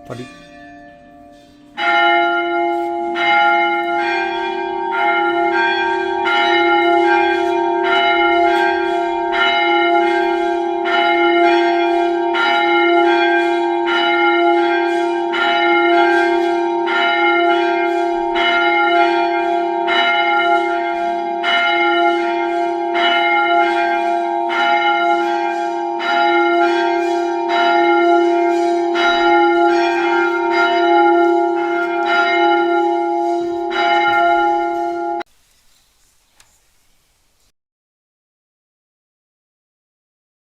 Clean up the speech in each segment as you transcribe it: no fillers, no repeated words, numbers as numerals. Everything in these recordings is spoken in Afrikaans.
van die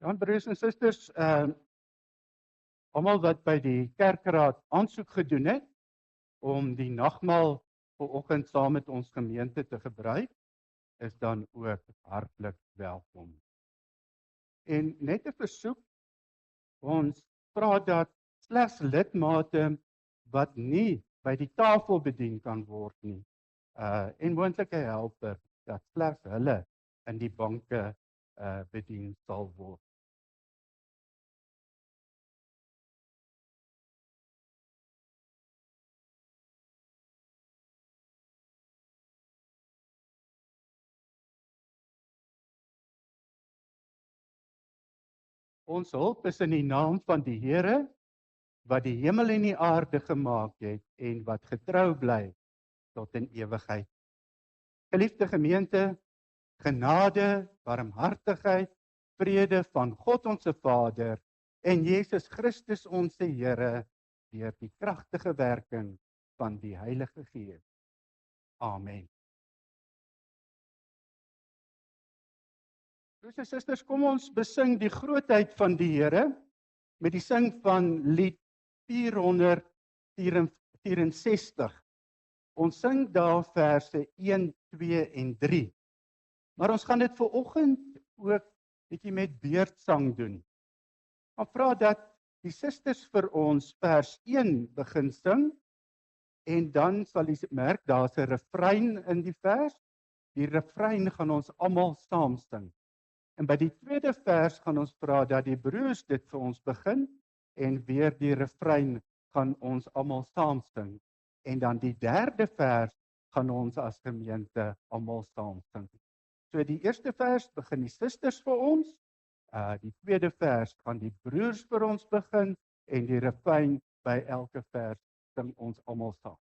Dan broers en susters, almal wat by die kerkraad aansoek gedoen het om die nagmaal vanoggend saam met ons gemeente te gebruik, is dan ook hartlik welkom. En net 'n versoek, ons vra dat slegs lidmate wat nie by die tafel bedien kan word nie, en moontlike helper, dat slegs hulle in die banke bedien sal word. Ons hulp is in die naam van die Here, wat die hemel en die aarde gemaak het en wat getrou bly tot in ewigheid. Geliefde gemeente, genade, barmhartigheid, vrede van God ons Vader en Jesus Christus ons Here deur die kragtige werking van die Heilige Gees. Amen. Broers en susters, kom ons besing die grootheid van die Here met die sing van lied 464. Ons sing daar verse 1, 2 en 3. Maar ons gaan dit vanoggend ook bietjie met beurtsang doen. Maar vra dat die susters vir ons vers 1 begin sing en dan sal jy merk daar's 'n refrein in die vers. Die refrein gaan ons almal saam sing. En by die tweede vers gaan ons vra dat die broers dit vir ons begin en weer die refrein gaan ons almal saam sing. En dan die derde vers gaan ons as gemeente almal saam sing. So die eerste vers begin die susters vir ons, die tweede vers gaan die broers vir ons begin en die refrein by elke vers sing ons almal saam.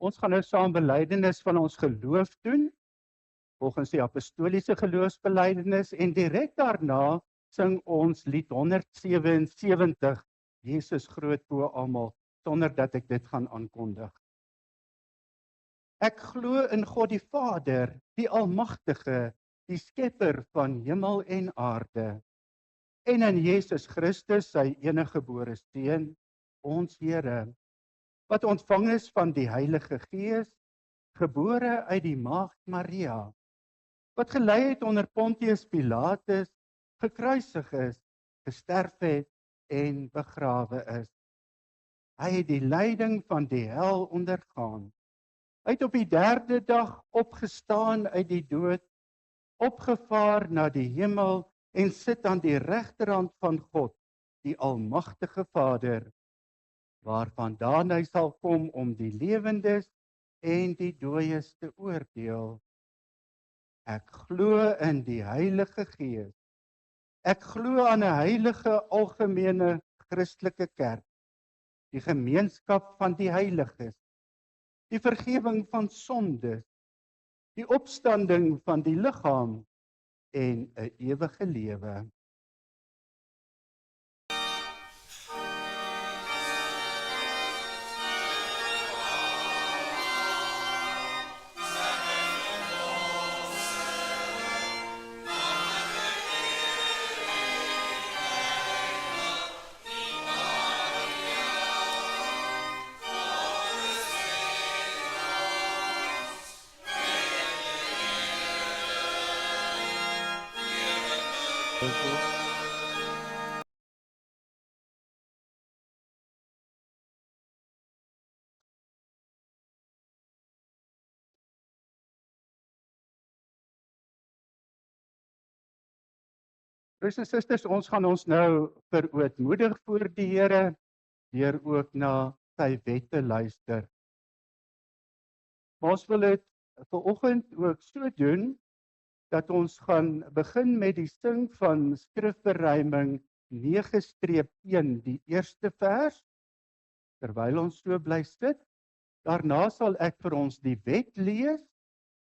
Ons gaan nou saam belydenis van ons geloof doen, volgens die apostoliese geloofsbelydenis, en direk daarna sing ons lied 177, Jesus groot bo almal, sonder dat ek dit gaan aankondig. Ek glo in God die Vader, die Almagtige, die Skepper van hemel en aarde, en in Jesus Christus, sy eniggebore Seun, ons Here, wat ontvang is van die Heilige Gees, gebore uit die Maagd Maria, wat gelei het onder Pontius Pilatus, gekruisig is, gesterf het en begrawe is. Hy het die lyding van die hel ondergaan. Hy het op die 3de dag opgestaan uit die dood, opgevaar na die hemel en sit aan die regterhand van God, die Almagtige Vader, waarvandaan hy sal kom om die lewendes en die dooies te oordeel. Ek glo in die Heilige Gees. Ek glo aan 'n heilige algemene Christelike kerk, die gemeenskap van die heiliges, die vergifnis van sondes, die opstanding van die liggaam en 'n ewige lewe. Broers en susters, ons gaan ons nou verootmoedig voor die Here, deur ook na sy wette luister. Maar ons wil dit vanoggend ook so doen, dat ons gaan begin met die sing van skrifberuiming 9-1, die eerste vers, terwyl ons so bly sit. Daarna sal ek vir ons die wet lees,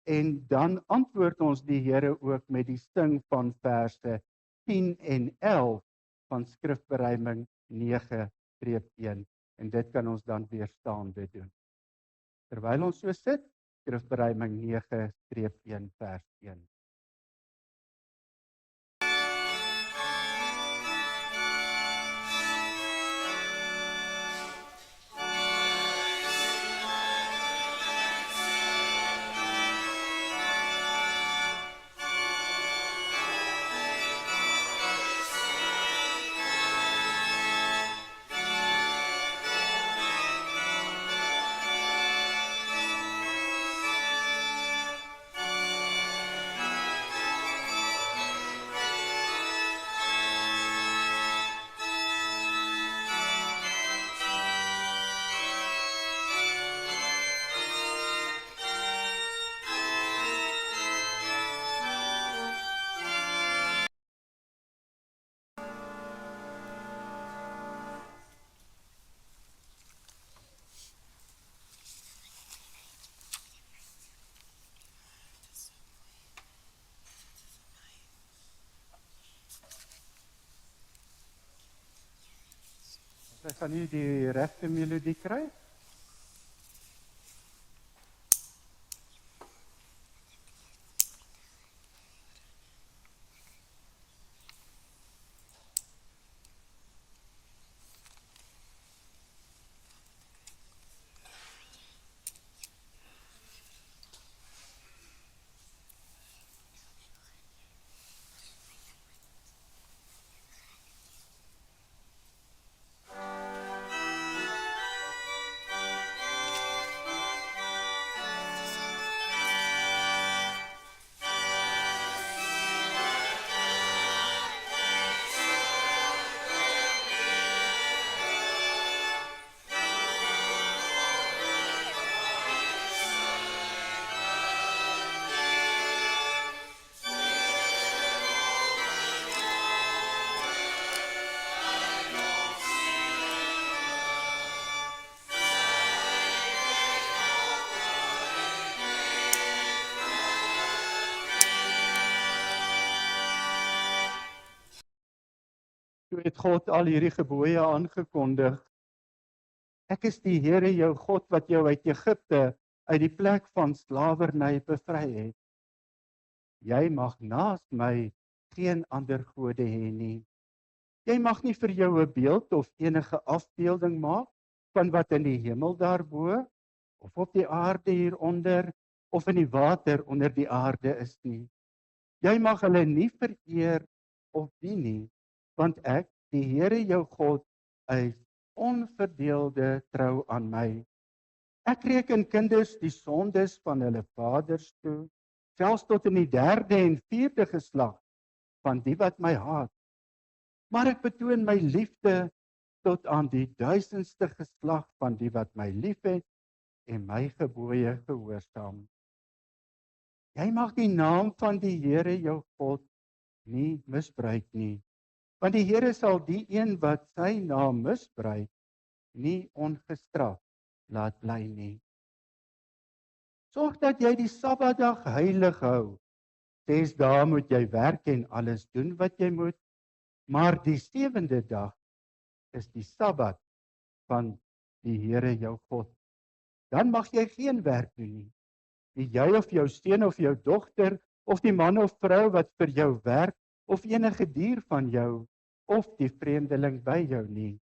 en dan antwoord ons die Here ook met die sing van verse 10 en 11 van skrifberuiming 9-1. En dit kan ons dan weer staande doen. Terwyl ons so sit, skrifberuiming 9-1 vers 1. Ek gaan nie die regte melodie kry. Toe het God al hierdie gebooie aangekondig. Ek is die Here jou God wat jou uit Egipte, uit die plek van slawerny bevry het. Jy mag naas my geen ander gode hê nie. Jy mag nie vir jou 'n beeld of enige afbeelding maak van wat in die hemel daarbo, of op die aarde hieronder, of in die water onder die aarde is nie. Jy mag hulle nie vereer of dien nie, want ek, die Here jou God, is onverdeelde trou aan my. Ek reken kinders die sondes van hulle vaders toe, selfs tot in die 3de en 4de geslag van die wat my haat. Maar ek betoon my liefde tot aan die 1000ste geslag van die wat my liefhet en my gebooie gehoorsaam. Jy mag die naam van die Here jou God nie misbruik nie, want die Here sal die een wat sy naam misbruik nie ongestraf laat bly nie. Sorg dat jy die Sabbatdag heilig hou. 6 dae moet jy werk en alles doen wat jy moet, maar die 7de dag is die Sabbat van die Here jou God. Dan mag jy geen werk doen nie. Nie jy of jou seun of jou dogter, of die man of vrou wat vir jou werk, of enige dier van jou, of die vreemdeling by jou nie.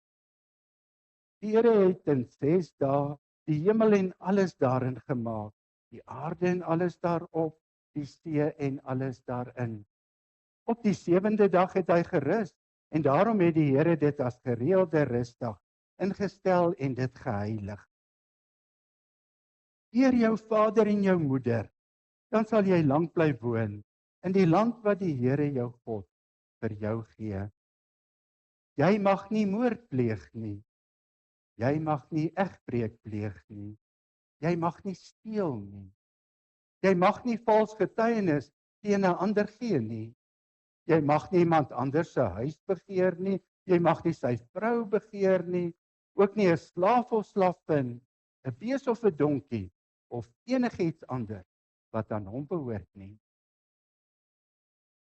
Die Here het in 6 dae die hemel en alles daarin gemaak, die aarde en alles daarop, die see en alles daarin. Op die 7de dag het hy gerus, en daarom het die Here dit as gereelde rusdag ingestel en dit geheilig. Eer jou vader en jou moeder, dan sal jy lank bly woon in die land wat die Here jou God vir jou gee. Jy mag nie moord pleeg nie. Jy mag nie egbreek pleeg nie. Jy mag nie steel nie. Jy mag nie vals getuienis teen 'n ander gee nie. Jy mag nie iemand anders se huis begeer nie. Jy mag nie sy vrou begeer nie. Ook nie 'n slaaf of slavin, 'n bees of 'n donkie of enigiets anders wat aan hom behoort nie.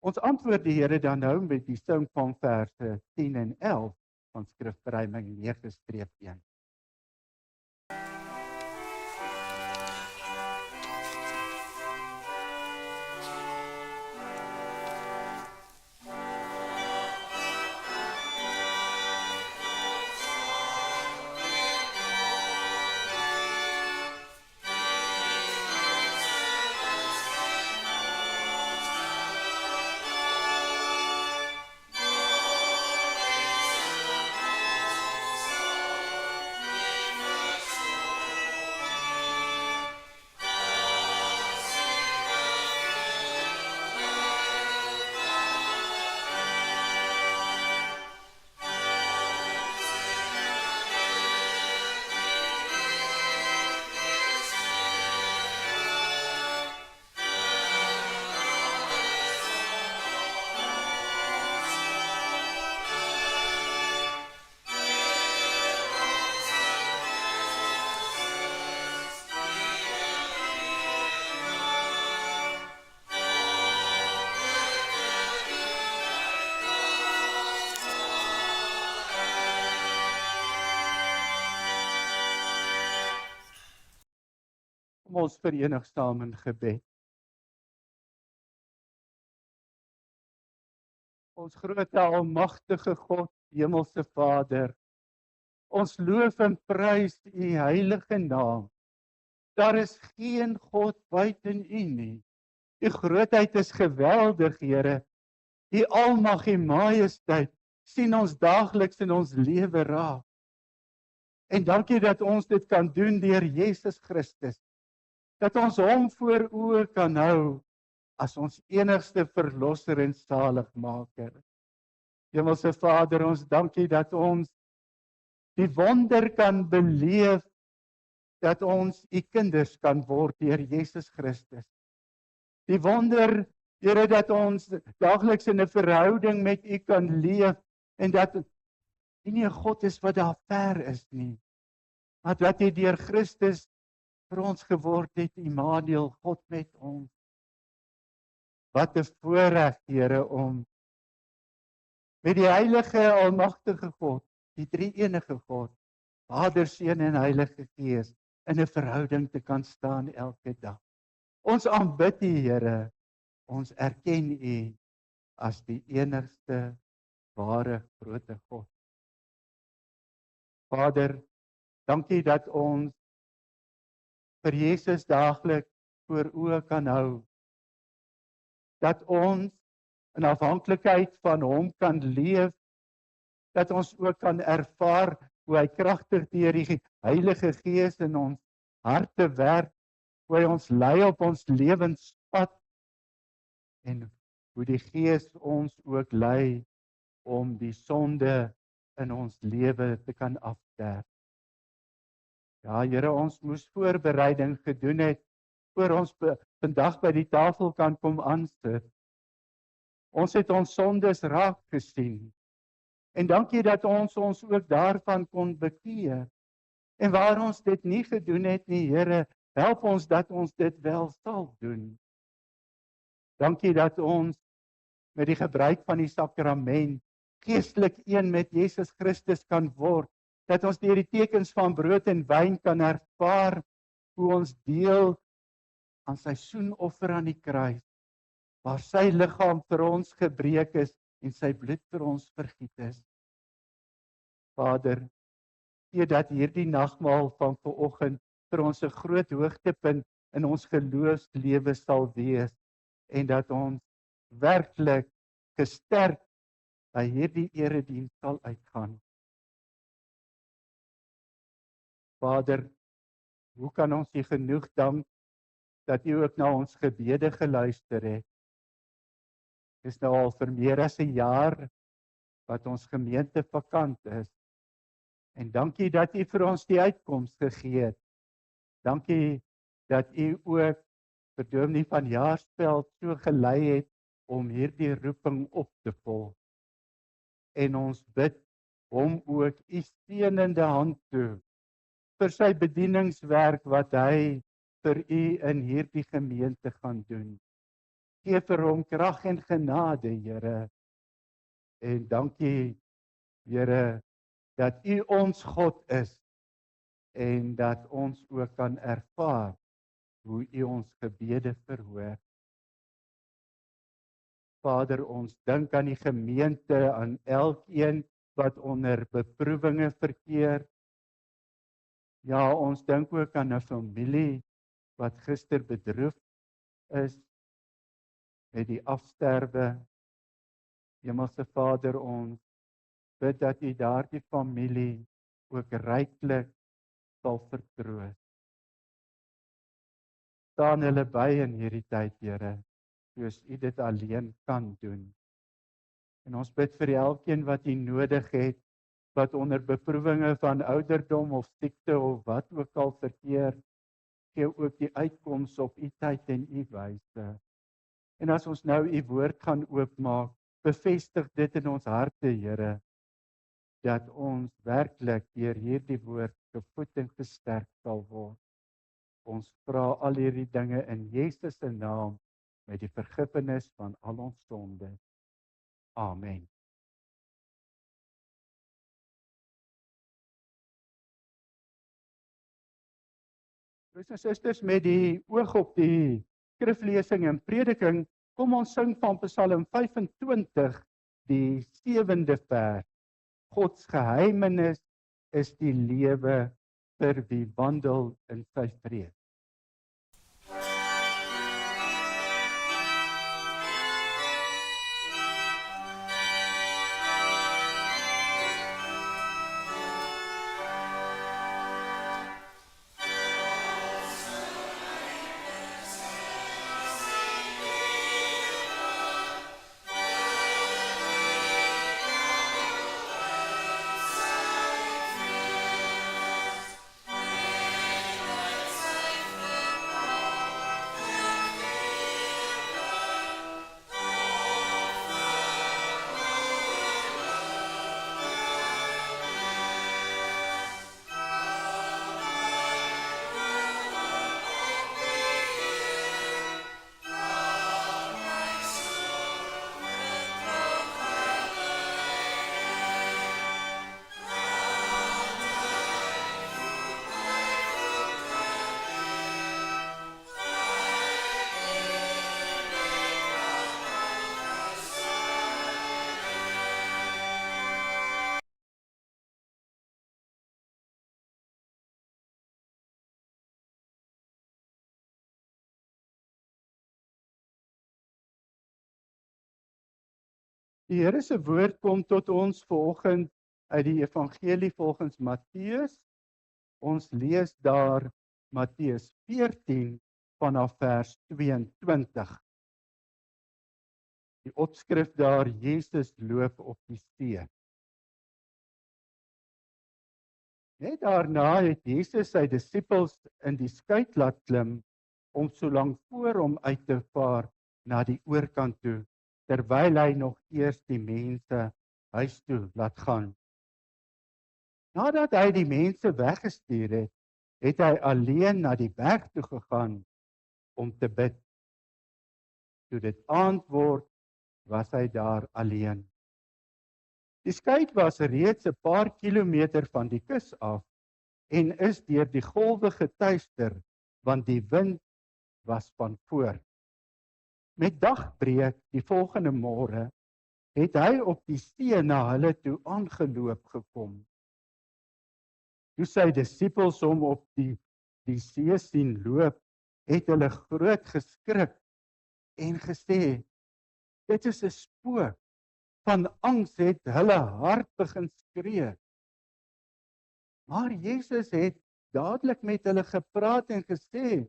Ons antwoord die Here dan nou met die sing van verse 10 en 11 van skrifverruiming 9-1. Ons verenig saam in gebed. Ons groote almagtige God, Hemelse Vader, ons loof en prys U heilige naam. Daar is geen God buiten U nie. U grootheid is geweldig, Here. U almag en majesteit sien ons daagliks in ons lewe raak. En dankie dat ons dit kan doen deur Jesus Christus. Dat ons hom voor oë kan hou as ons enigste verlosser en saligmaker. Hemelse Vader, ons dankie dat ons die wonder kan beleef dat ons U kinders kan word deur Jesus Christus. Die wonder, Here, dat ons daagliks in 'n verhouding met U kan leef en dat U nie 'n God is wat daar ver is nie, maar dat U deur Christus vir ons geword het, Immanuel, God met ons. Wat 'n voorreg, Here, om met die heilige almagtige God, die drie-enige God, Vader, Seun en Heilige Gees, in 'n verhouding te kan staan elke dag. Ons aanbid U, Here. Ons erken U as die enigste ware groot God. Vader, dankie dat ons vir Jesus daagliks voor oë kan hou. Dat ons in afhanklikheid van hom kan leef, dat ons ook kan ervaar hoe hy kragtig deur die Heilige Gees in ons harte werk, hoe hy ons lei op ons lewenspad en hoe die Gees ons ook lei om die sonde in ons lewe te kan afsterf. Ja, Here, ons moes voorbereiding gedoen het voor ons vandag by die tafel kan kom aansit. Ons het ons sondes raak gesien. En dankie dat ons ook daarvan kon bekeer. En waar ons dit nie gedoen het nie, Here, help ons dat ons dit wel sal doen. Dankie dat ons met die gebruik van die sakrament geestelik een met Jesus Christus kan word. Dat ons deur die tekens van brood en wyn kan ervaar hoe ons deel aan sy soenoffer aan die kruis, waar sy liggaam vir ons gebreek is en sy bloed vir ons vergiet is. Vader, gee dat hierdie nagmaal van vanoggend vir ons 'n groot hoogtepunt in ons geloofslewe sal wees en dat ons werklik gesterk by hierdie erediens sal uitgaan. Vader, hoe kan ons U genoeg dank dat U ook na ons gebede geluister het? Dit is nou al vir meer as 'n jaar wat ons gemeente vakant is. En dankie dat U vir ons die uitkoms gegee het. Dankie dat U ook vir Dominee van Jaarsveld so gelei het om hierdie roeping op te volg. En ons bid hom ook U steunende hand toe vir sy bedieningswerk wat hy vir U in hierdie gemeente gaan doen. Gee vir hom krag en genade, Here. En dankie, Here, dat U ons God is en dat ons ook kan ervaar hoe U ons gebede verhoor. Vader, ons dink aan die gemeente, aan elkeen wat onder beproewinge verkeer. Ja, ons dink ook aan 'n familie wat gister bedroef is met die afsterwe. Hemelse Vader, ons bid dat U daardie familie ook ryklik sal vertroos. Staan hulle by in hierdie tyd, Here, soos U dit alleen kan doen. En ons bid vir elkeen wat U nodig het, wat onder beproewinge van ouderdom of siekte of wat ook al verkeer, gee ook die uitkoms op U tyd en U wyse. En as ons nou U woord gaan oopmaak, bevestig dit in ons harte, Here, dat ons werklik deur hierdie woord gevoed en gesterk sal word. Ons vra al hierdie dinge in Jesus se naam met die vergifnis van al ons sondes. Amen. Broers en susters, met die oog op die skriflesing en prediking, kom ons sing van Psalm 25, die 7de vers. Gods geheimenis is die lewe vir wie wandel in sy vrede. Say Die Here se woord kom tot ons vanoggend uit die evangelie volgens Matteus. Ons lees daar Matteus 14 vanaf vers 22. Die opskrif daar, Jesus loop op die see. Net daarna het Jesus sy disippels in die skei laat klim om so lank voor hom uit te vaar na die oorkant toe, terwyl hy nog eers die mense huis toe laat gaan. Nadat hy die mense weggestuur het, het hy alleen na die berg toe gegaan om te bid. Toe dit aand word, was hy daar alleen. Die skei was reeds 'n paar kilometer van die kus af en is deur die golwe getuister, want die wind was van voor. Met dagbreek die volgende môre het hy op die see na hulle toe aangeloop gekom. Toe sy disippels hom op die see sien loop, het hulle groot geskrik en gesê, dit is 'n spook. Van angs het hulle hart begin skree. Maar Jesus het dadelik met hulle gepraat en gesê,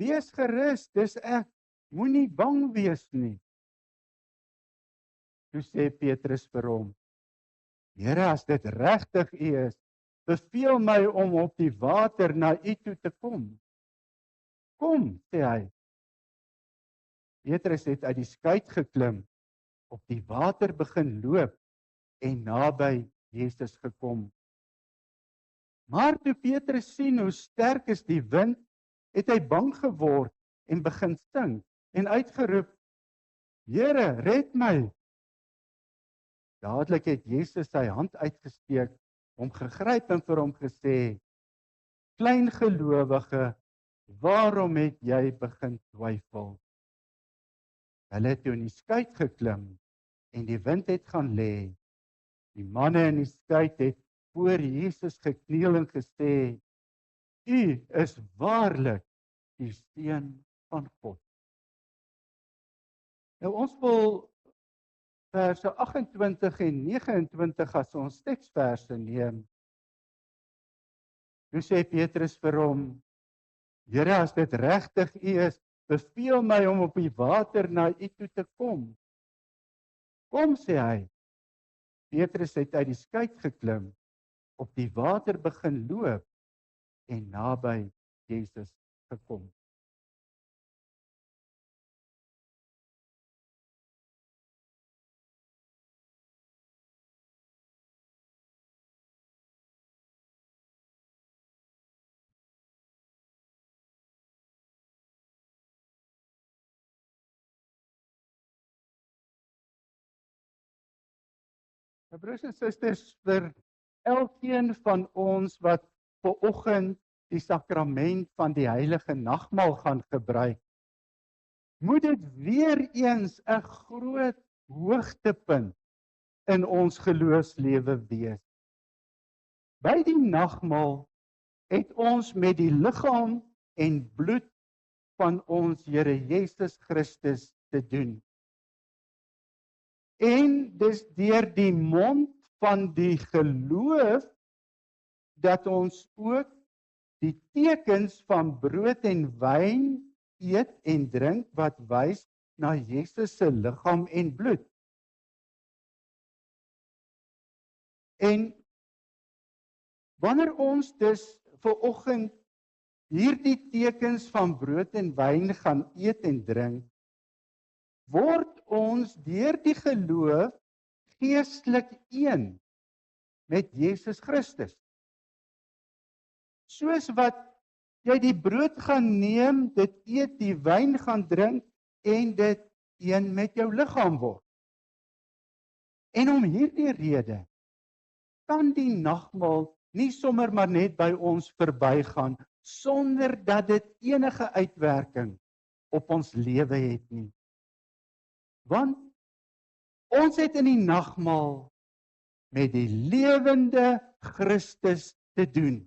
wees gerus, dis ek, moenie bang wees nie. Toe sê Petrus vir hom, Here, as dit regtig U is, beveel my om op die water na U toe te kom. Kom, sê hy. Petrus het uit die skei geklim, op die water begin loop en naby Jesus gekom. Maar toe Petrus sien hoe sterk is die wind, het hy bang geword en begin sink en uitgeroep, Here, red my. Dadelik het Jesus sy hand uitgesteek, hom gegryp en vir hom gesê, klein gelowige, waarom het jy begin twyfel? Hulle het toe in die skei geklim en die wind het gaan lê. Die manne in die skei het voor Jesus gekniel en gesê, U is waarlik die Seun van God. Nou ons wil verse 28 en 29 as ons teksverse neem. Toe sê Petrus vir hom, Here, as dit regtig U is, beveel my om op die water na U toe te kom. Kom, sê hy. Petrus het uit die skei geklim, op die water begin loop en naby Jesus gekom. Broers en susters, vir elkeen van ons wat vanoggend die sakrament van die heilige nagmaal gaan gebruik, moet dit weer eens 'n groot hoogtepunt in ons geloofslewe wees. By die nagmaal het ons met die liggaam en bloed van ons Here Jesus Christus te doen. En dis deur die mond van die geloof dat ons ook die tekens van brood en wyn eet en drink wat wys na Jesus se liggaam en bloed. En wanneer ons dus vanoggend hierdie tekens van brood en wyn gaan eet en drink, word ons deur die geloof geestelik een met Jesus Christus. Soos wat jy die brood gaan neem, dit eet, die wyn gaan drink en dit een met jou liggaam word. En om hierdie rede kan die nagmaal nie sommer maar net by ons verbygaan sonder dat dit enige uitwerking op ons lewe het nie. Want ons het in die nagmaal met die lewende Christus te doen.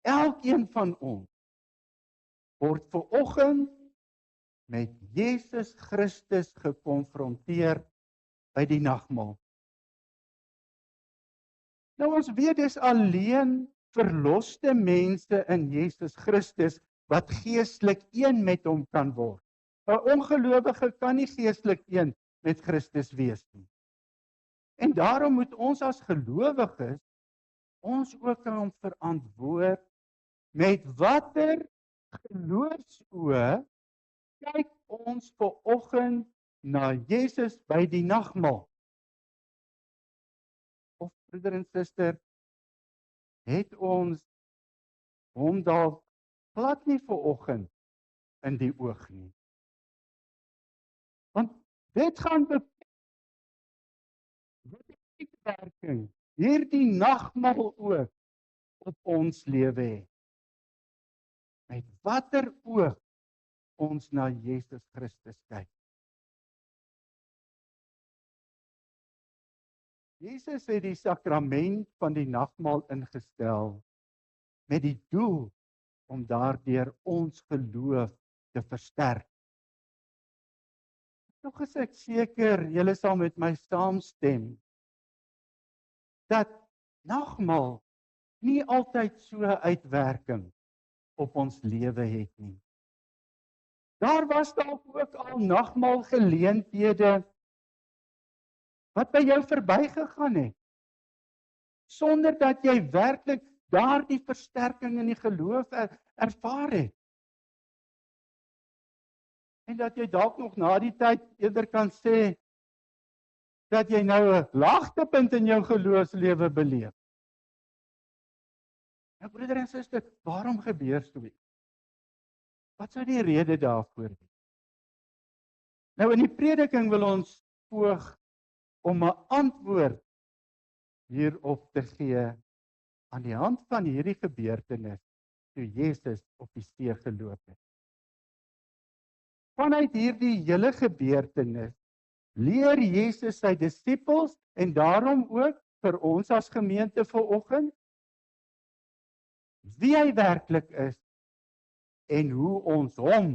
Elkeen van ons word vanoggend met Jesus Christus gekonfronteer by die nagmaal. Nou ons weet dis alleen verloste mense in Jesus Christus wat geestelik een met hom kan word. 'n Ongelowige kan nie geestelik een met Christus wees nie. En daarom moet ons as gelowiges ons ook aan hom verantwoord met watter geloofsoë kyk ons vanoggend na Jesus by die nagmaal. Of broeder en suster, het ons hom dalk glad nie vanoggend in die oog nie. Want dit gaan bepaal wat die uitwerking hierdie nagmaal ook op ons lewe het. Met watter oog ons na Jesus Christus kyk. Jesus het die sakrament van die nagmaal ingestel met die doel om daardeur ons geloof te versterk. Nog is ek seker, julle sal met my saamstem, dat nagmaal nie altyd so uitwerking op ons lewe het nie. Daar was dalk ook al nagmaal geleenthede wat by jou verbygegaan het, sonder dat jy werklik daardie versterking in die geloof ervaar het. En dat jy dalk nog na die tyd eerder kan sê, dat jy nou 'n laagtepunt in jou geloofslewe beleef. Nou broeder en suster, waarom gebeur so iets? Wat sou die rede daarvoor wees? Nou in die prediking wil ons poog om 'n antwoord hierop te gee aan die hand van hierdie gebeurtenis toe Jesus op die see geloop het. Vanuit hierdie hele gebeurtenis leer Jesus sy disippels en daarom ook vir ons as gemeente vanoggend wie hy werklik is en hoe ons hom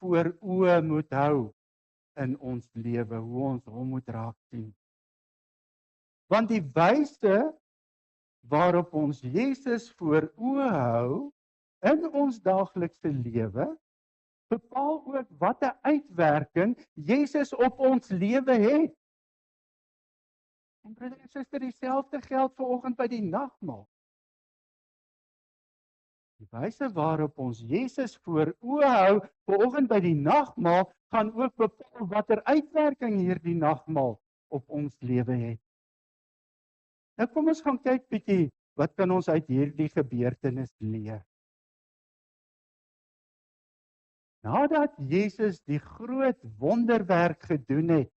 voor oë moet hou in ons lewe, hoe ons hom moet raak sien. Want die wyse waarop ons Jesus voor oë hou in ons daaglikse lewe bepaal ook wat 'n uitwerking Jesus op ons lewe het. En broeder en suster, dieselfde geld vanoggend by die nagmaal. Die wyse waarop ons Jesus voor oë hou vanoggend by die nagmaal gaan ook bepaal watter uitwerking hierdie nagmaal op ons lewe het. Nou kom ons gaan kyk bietjie wat kan ons uit hierdie gebeurtenis leer. Nadat Jesus die groot wonderwerk gedoen het,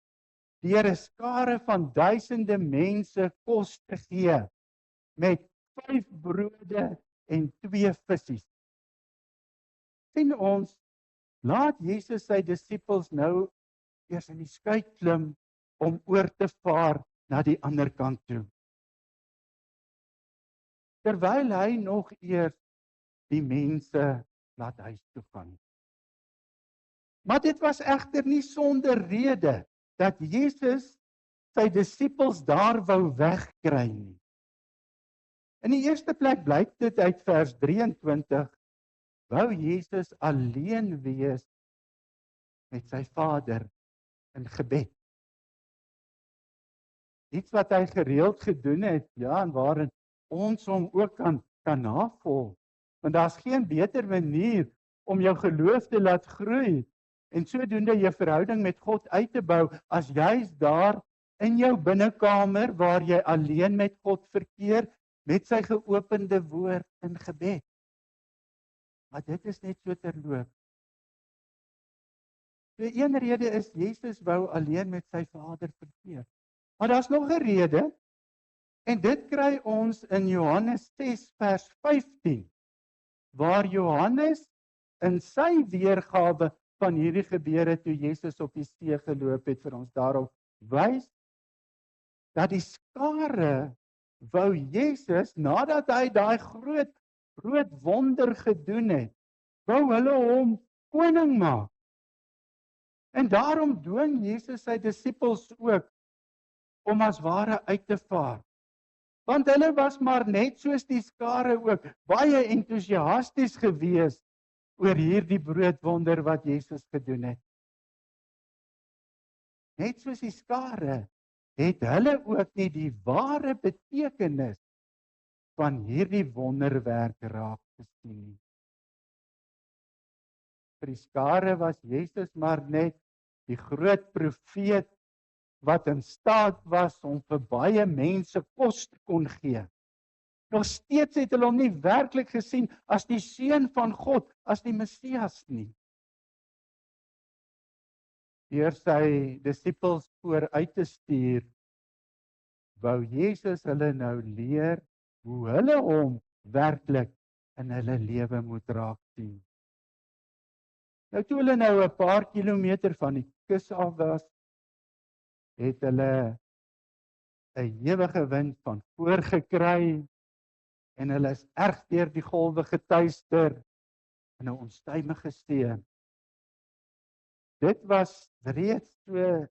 deur 'n skare van duisende mense kos te gee, met 5 brode en 2 visse. Sien ons, laat Jesus sy disippels nou eers in die skei klim, om oor te vaar na die ander kant toe. Terwyl hy nog eers die mense laat huis toe gaan. Maar dit was egter nie sonder rede dat Jesus sy disippels daar wou wegkry nie. In die eerste plek blyk dit uit vers 23, wou Jesus alleen wees met sy Vader in gebed. Iets wat hy gereeld gedoen het, ja, en waarin ons hom ook kan navolg. Want daar's geen beter manier om jou geloof te laat groei en sodoende jou verhouding met God uit te bou, as jy's daar in jou binnekamer waar jy alleen met God verkeer, met sy geopende woord in gebed. Maar dit is net so terloop. So een rede is, Jesus wou alleen met sy Vader verkeer. Maar daar's nog 'n rede, en dit kry ons in Johannes 6 vers 15, waar Johannes in sy weergawe van hierdie gebeure toe Jesus op die see geloop het vir ons daarop wys, dat die skare wou Jesus, nadat hy daai groot wonder gedoen het, wou hulle hom koning maak. En daarom dwing Jesus sy disippels ook om as ware uit te vaar. Want hulle was maar net soos die skare ook baie entoesiasties gewees oor hierdie broodwonder wat Jesus gedoen het. Net soos die skare het hulle ook nie die ware betekenis van hierdie wonderwerk raak gesien nie. Vir die skare was Jesus maar net die groot profeet wat in staat was om vir baie mense kos te kon gee. Nog steeds het hulle hom nie werklik gesien as die seun van God, as die Messias nie. Deur sy disippels vooruit te stuur, wou Jesus hulle nou leer hoe hulle hom werklik in hulle lewe moet raak sien. Nou toe hulle nou 'n paar kilometer van die kus af was, het hulle 'n ewige wind van voor gekry en hulle is erg deur die golwe getuister in 'n onstuimige see. Dit was reeds so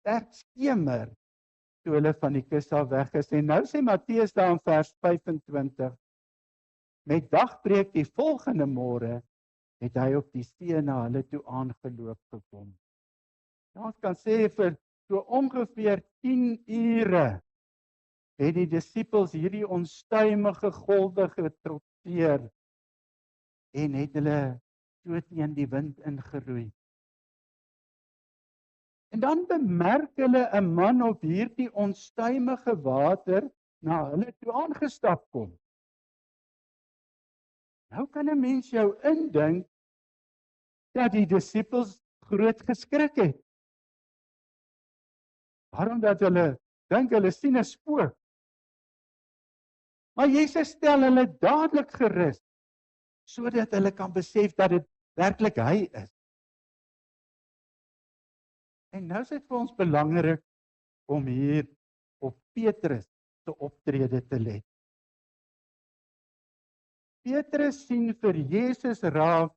sterk skemer toe hulle van die kus af weg is. En nou sê Matteus daar in vers 25, met dagbreek die volgende môre het hy op die see na hulle toe aangeloop gekom. Nou, ons kan sê vir so ongeveer 10 ure het die disippels hierdie onstuimige golwe getrotseer en het hulle so teen die wind ingeroei. En dan bemerk hulle 'n man op hierdie onstuimige water na hulle toe aangestap kom. Nou kan 'n mens jou indink dat die disippels groot geskrik het. Waarom dat hulle dink hulle sien 'n spook? Maar Jesus stel hulle dadelik gerus sodat hulle kan besef dat dit werklik hy is. En nou is dit vir ons belangrik om hier op Petrus se optrede te let. Petrus sien vir Jesus raak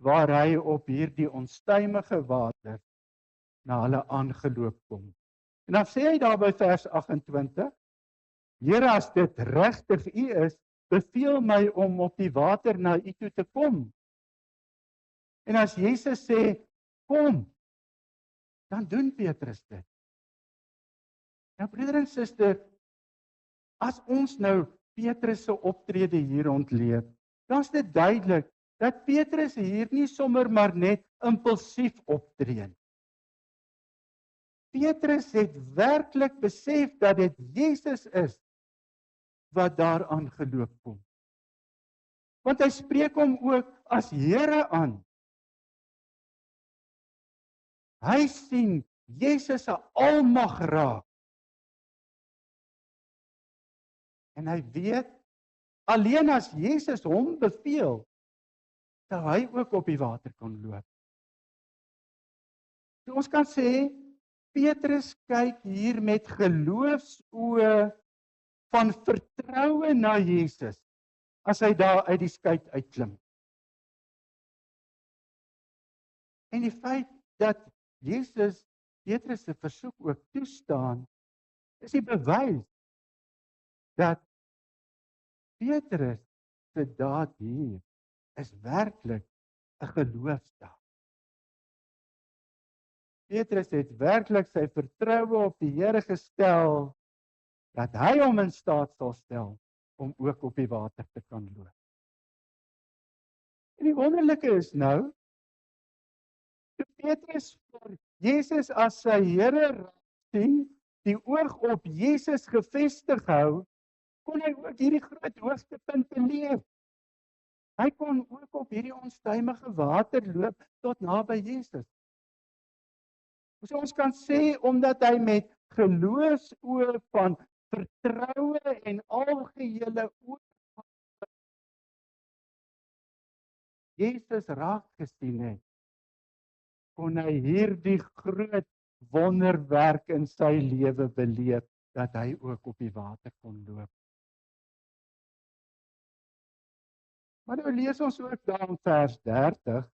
waar hy op hierdie onstuimige water na hulle aangeloop kom. En dan sê hy daar by vers 28, Here, as dit regtig U is, beveel my om op die water na U toe te kom. En as Jesus sê, kom, dan doen Petrus dit. Nou broeder en suster, as ons nou Petrus se optrede hier ontleed, dan is dit duidelik dat Petrus hier nie sommer maar net impulsief optree. Petrus het werklik besef dat dit Jesus is wat daar aangeloop kom. Want hy spreek hom ook as Here aan. Hy sien Jesus se almag raak. En hy weet, alleen as Jesus hom beveel, sou hy ook op die water kon loop. So ons kan sê, Petrus kyk hier met geloofsoë van vertroue na Jesus, as hy daar uit die skei uitklim. En die feit dat Jesus Petrus se versoek ook toestaan, is die bewys dat Petrus se daad hier is werklik 'n geloofsdaad. Petrus het werklik sy vertroue op die Here gestel, dat hy hom in staat sal stel om ook op die water te kan loop. En die wonderlike is nou, toe Petrus vir Jesus as sy Here sien, die oog op Jesus gefestig hou, kon hy ook hierdie groot hoogtepunt beleef. Hy kon ook op hierdie onstuimige water loop tot naby Jesus. So ons kan sê, omdat hy met geloofsoë van vertroue en algehele oog Jesus raak gesien het, kon hy hierdie groot wonderwerk in sy lewe beleef, dat hy ook op die water kon loop. Maar nou lees ons ook daar in vers 30,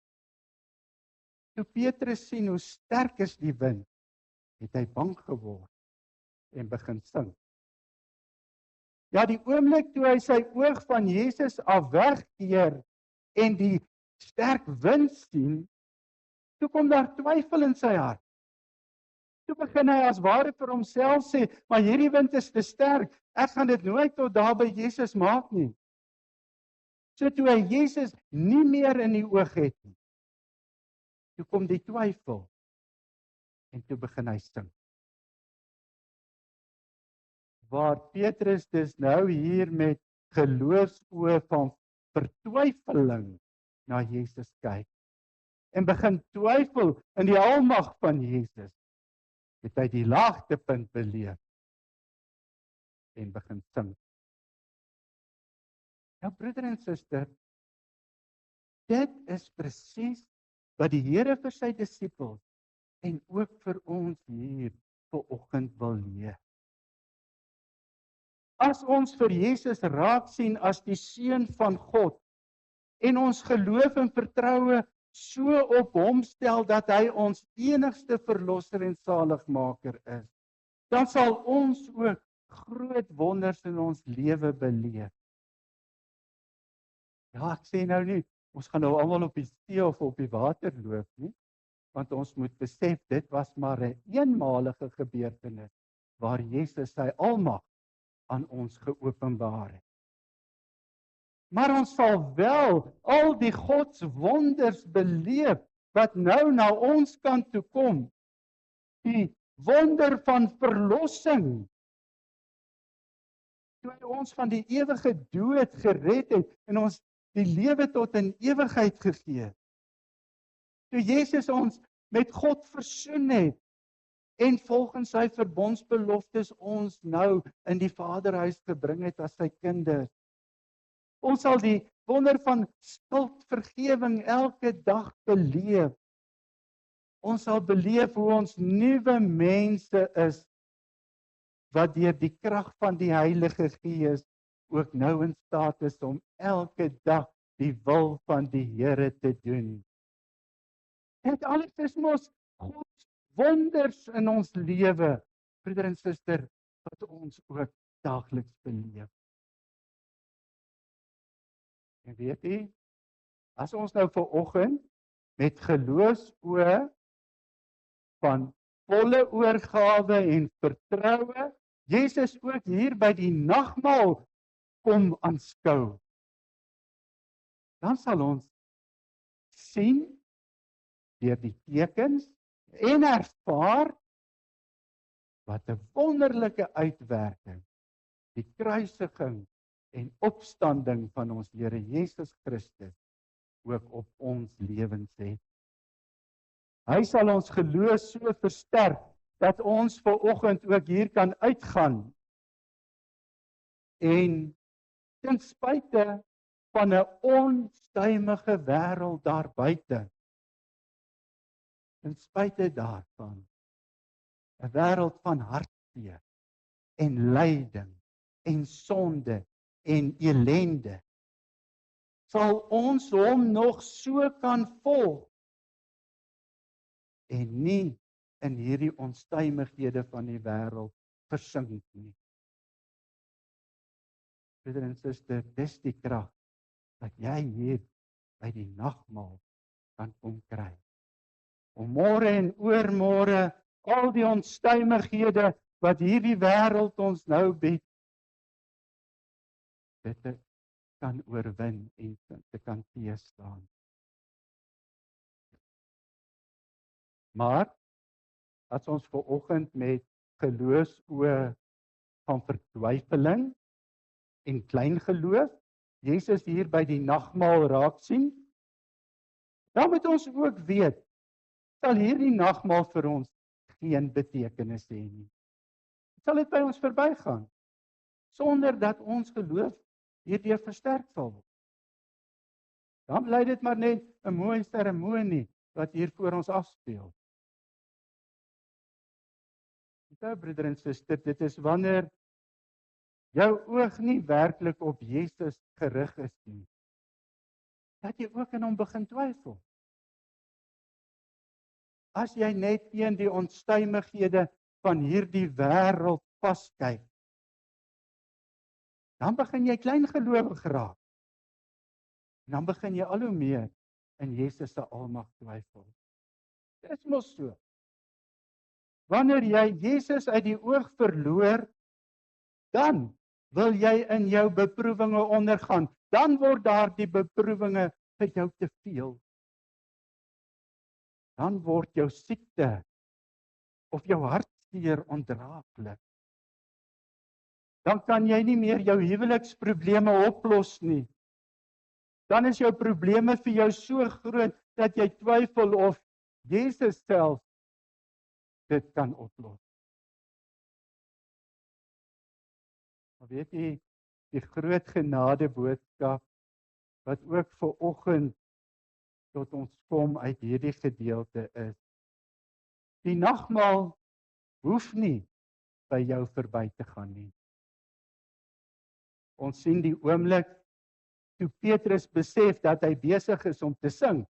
Toe Petrus sien hoe sterk is die wind, het hy bang geword en begin sink. Ja, die oomblik toe hy sy oog van Jesus af wegkeer en die sterk wind sien, toe kom daar twyfel in sy hart. Toe begin hy as ware vir homself sê, maar hierdie wind is te sterk, ek gaan dit nooit tot daar by Jesus maak nie. So toe hy Jesus nie meer in die oog het nie, toe kom die twyfel en toe begin hy sink. Waar Petrus dus nou hier met geloofsoë van vertwyfeling na Jesus kyk en begin twyfel in die almag van Jesus, het hy die laagtepunt beleef en begin sink. Nou broeder en suster, dit is presies wat die Here vir sy disippels en ook vir ons hier vanoggend wil leer. As ons vir Jesus raak sien as die Seun van God en ons geloof en vertroue so op hom stel dat hy ons enigste verlosser en saligmaker is, dan sal ons ook groot wonders in ons lewe beleef. Ja, ek sê nou nie, ons gaan nou almal op die see of op die water loop nie, want ons moet besef, dit was maar 'n eenmalige gebeurtenis, waar Jesus sy almag aan ons geopenbaar het. Maar ons sal wel al die godswonders beleef, wat nou na ons kant toe kom. Die wonder van verlossing, toe hy ons van die ewige dood gered het, en ons die lewe tot in ewigheid gegee het. Toe Jesus ons met God versoen het, en volgens sy verbondsbeloftes ons nou in die Vaderhuis gebring het as sy kinders. Ons sal die wonder van skuldvergewing elke dag beleef. Ons sal beleef hoe ons nuwe mense is, wat deur die krag van die Heilige Gees ook nou in staat is om elke dag die wil van die Here te doen. Dit alles is mos Gods wonders in ons lewe, broeder en suster, wat ons ook daagliks beleef. En weet jy, as ons nou vanoggend met geloofsoë van volle oorgawe en vertroue Jesus ook hier by die nagmaal kom aanskou, dan sal ons sien deur die tekens en ervaar wat 'n wonderlike uitwerking die kruisiging en opstanding van ons Here Jesus Christus ook op ons lewens het. Hy sal ons geloof so versterk dat ons vanoggend ook hier kan uitgaan en ten spyte van 'n onstuimige wêreld daar buite, ten spyte daarvan, 'n wêreld van hartseer en lyding en sonde en elende, sal ons hom nog so kan volg en nie in hierdie onstuimighede van die wêreld versink nie. Broeder en suster, dis die krag dat jy hier by die nagmaal kan kom kry. Om môre en oormôre al die onstuimighede wat hierdie wêreld ons nou bied, dit te kan oorwin en te kan teëstaan. Maar as ons vanoggend met geloofsoë van vertwyfeling en klein geloof Jesus hier by die nagmaal raak sien, dan moet ons ook weet, sal hierdie nagmaal vir ons geen betekenis hê nie. Sal dit by ons verbygaan, sonder dat ons geloof hierdeur versterk sal word. Dan bly dit maar net 'n mooi seremonie wat hier voor ons afspeel. Onthou broeder en suster, dit is wanneer jou oog nie werklik op Jesus gerig is nie, dat jy ook in hom begin twyfel. as jy net teen die onstuimighede van hierdie wêreld vaskyk, dan begin jy kleingelowig raak. En dan begin jy al hoe meer in Jesus se almag twyfel. Dit is mos so. Wanneer jy Jesus uit die oog verloor, dan wil jy in jou beproewinge ondergaan. Dan word daar die beproewinge vir jou te veel. Dan word jou siekte of jou hartseer ondraaglik. Dan kan jy nie meer jou huweliksprobleme oplos nie. Dan is jou probleme vir jou so groot dat jy twyfel of Jesus self dit kan oplos. Maar weet jy, die groot genade boodskap wat ook vir oggend tot ons kom uit hierdie gedeelte is, die nagmaal hoef nie by jou verby te gaan nie. Ons sien die oomblik toe Petrus besef dat hy besig is om te sing.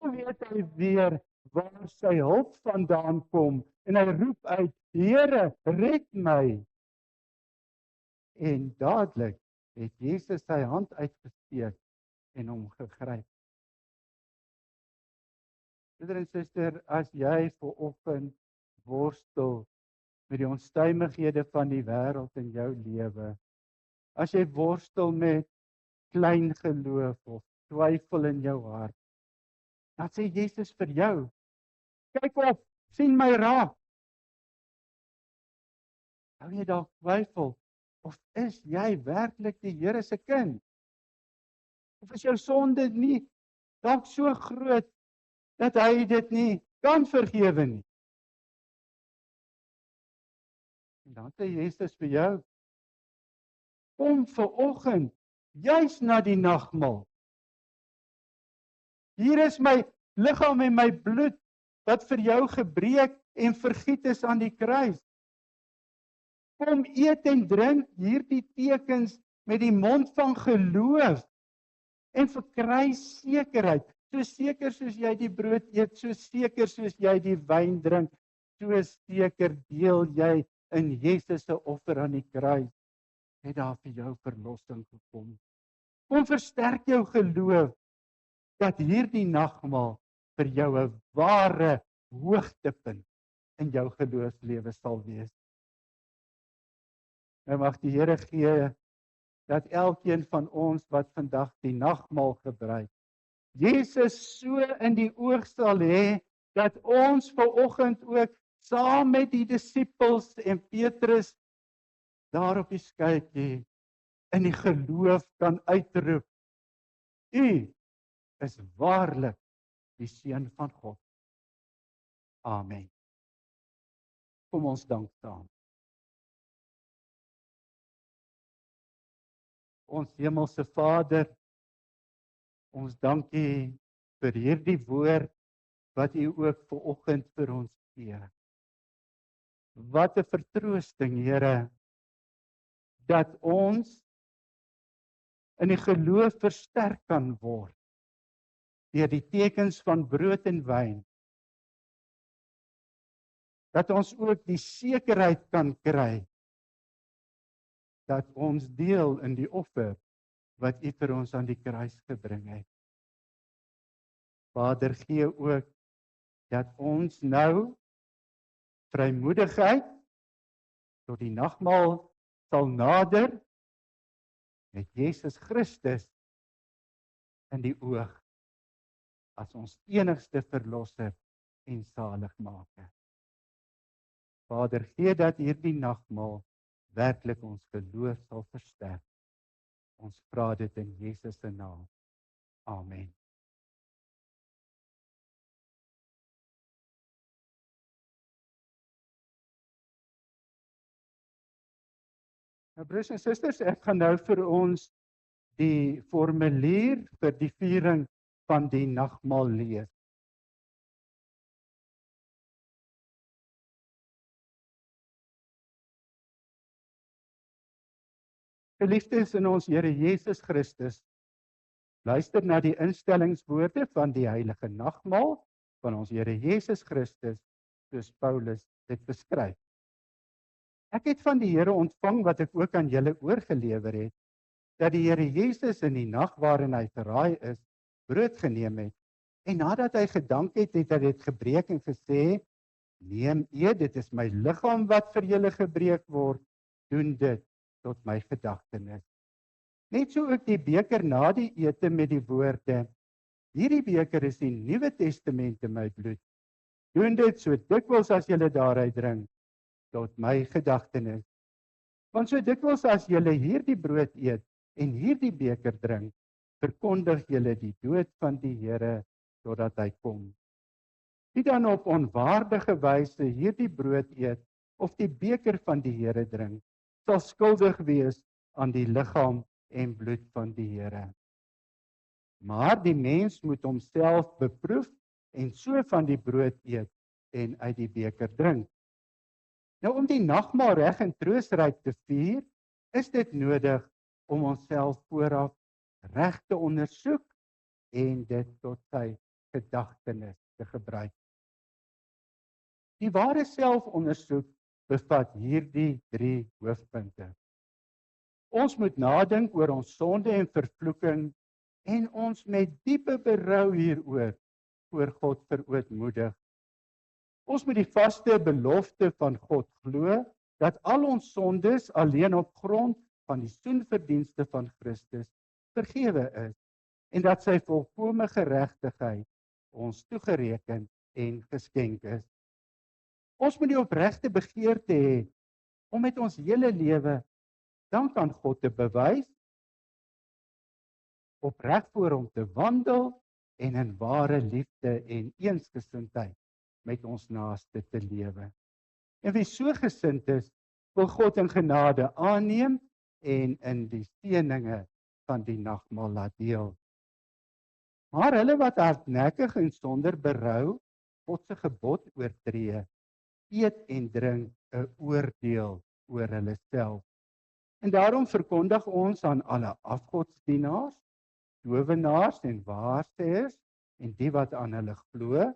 Toe weet hy weer waar sy hulp vandaan kom en hy roep uit, Here, red my. En dadelik het Jesus sy hand uitgesteek en hom gegryp. Broeder en suster, as jy vanoggend worstel met die onstuimighede van die wêreld in jou lewe, as jy worstel met klein geloof of twyfel in jou hart, dan sê Jesus vir jou, kyk op, sien my raak. Hou jy dalk twyfel, of is jy werklik die Here se kind? Of is jou sonde nie dalk so groot dat hy dit nie kan vergewe nie? En dan sê Jesus vir jou, kom vanoggend juis na die nagmaal. Hier is my liggaam en my bloed wat vir jou gebreek en vergiet is aan die kruis. Kom eet en drink hierdie tekens met die mond van geloof en verkry sekerheid. So seker soos jy die brood eet, so seker soos jy die wyn drink, so seker deel jy in Jesus se offer aan die kruis. Het daar vir jou verlossing gekom. Kom versterk jou geloof dat hierdie nagmaal vir jou 'n ware hoogtepunt in jou geloofslewe sal wees. Nou mag die Here gee dat elkeen van ons wat vandag die nagmaal gebruik, Jesus so in die oog sal hê dat ons vanoggend ook saam met die disippels en Petrus daar op die skytjie in die geloof kan uitroep, U is waarlik die Seun van God. Amen. Kom ons dank saam. Ons hemelse Vader, ons dankie vir hierdie woord wat U ook vanoggend vir ons gee. Wat 'n vertroosting, Here, dat ons in die geloof versterk kan word deur die tekens van brood en wyn. Dat ons ook die sekerheid kan kry dat ons deel in die offer wat U vir ons aan die kruis gebring het. Vader, gee ook dat ons nou vrymoedigheid tot die nagmaal sal nader met Jesus Christus in die oog as ons enigste verlosser en saligmaker. Vader, gee dat hierdie nagmaal werklik ons geloof sal versterk. Ons vra dit in Jesus se naam. Amen. Nou broers en susters, ek gaan nou vir ons die formulier vir die viering van die nagmaal lees. Geliefdes in ons Here Jesus Christus, luister na die instellingswoorde van die heilige nagmaal van ons Here Jesus Christus, soos Paulus dit beskryf. Ek het van die Here ontvang wat ek ook aan julle oorgelewer het, dat die Here Jesus in die nag waarin hy verraai is, brood geneem het, en nadat hy gedank het, het hy dit gebreek en gesê, neem eet, dit is my liggaam wat vir julle gebreek word, doen dit tot my gedagtenis. Net so ook die beker na die ete met die woorde, hierdie beker is die Nuwe Testament in my bloed. Doen dit so dikwels as julle daaruit drink, tot my gedagtenis. Want so dikwels as julle hierdie brood eet en hierdie beker drink, verkondig julle die dood van die Here totdat hy kom. Wie dan op onwaardige wyse hierdie brood eet of die beker van die Here drink, sal skuldig wees aan die liggaam en bloed van die Here. Maar die mens moet homself beproef en so van die brood eet en uit die beker drink. Nou om die nagmaal reg en troostryk te vier, is dit nodig om onsself vooraf reg te ondersoek en dit tot sy gedagtenis te gebruik. Die ware selfondersoek bevat hierdie 3 hoofpunte. Ons moet nadink oor ons sonde en vervloeking en ons met diepe berou hieroor voor God verootmoedig. Ons moet die vaste belofte van God glo dat al ons sondes alleen op grond van die soenverdienste van Christus vergewe is en dat sy volkome geregtigheid ons toegereken en geskenk is. Ons moet die opregte begeerte hê om met ons hele lewe dank aan God te bewys, opreg voor hom te wandel en in ware liefde en eensgesindheid met ons naaste te lewe. En wie so gesind is, wil God in genade aanneem en in die seëninge van die nagmaal laat deel. Maar hulle wat hardnekkig en sonder berou God se gebod oortree, eet en drink 'n oordeel oor hulle self. En daarom verkondig ons aan alle afgodsdienaars, towenaars en waarsêers en die wat aan hulle glo,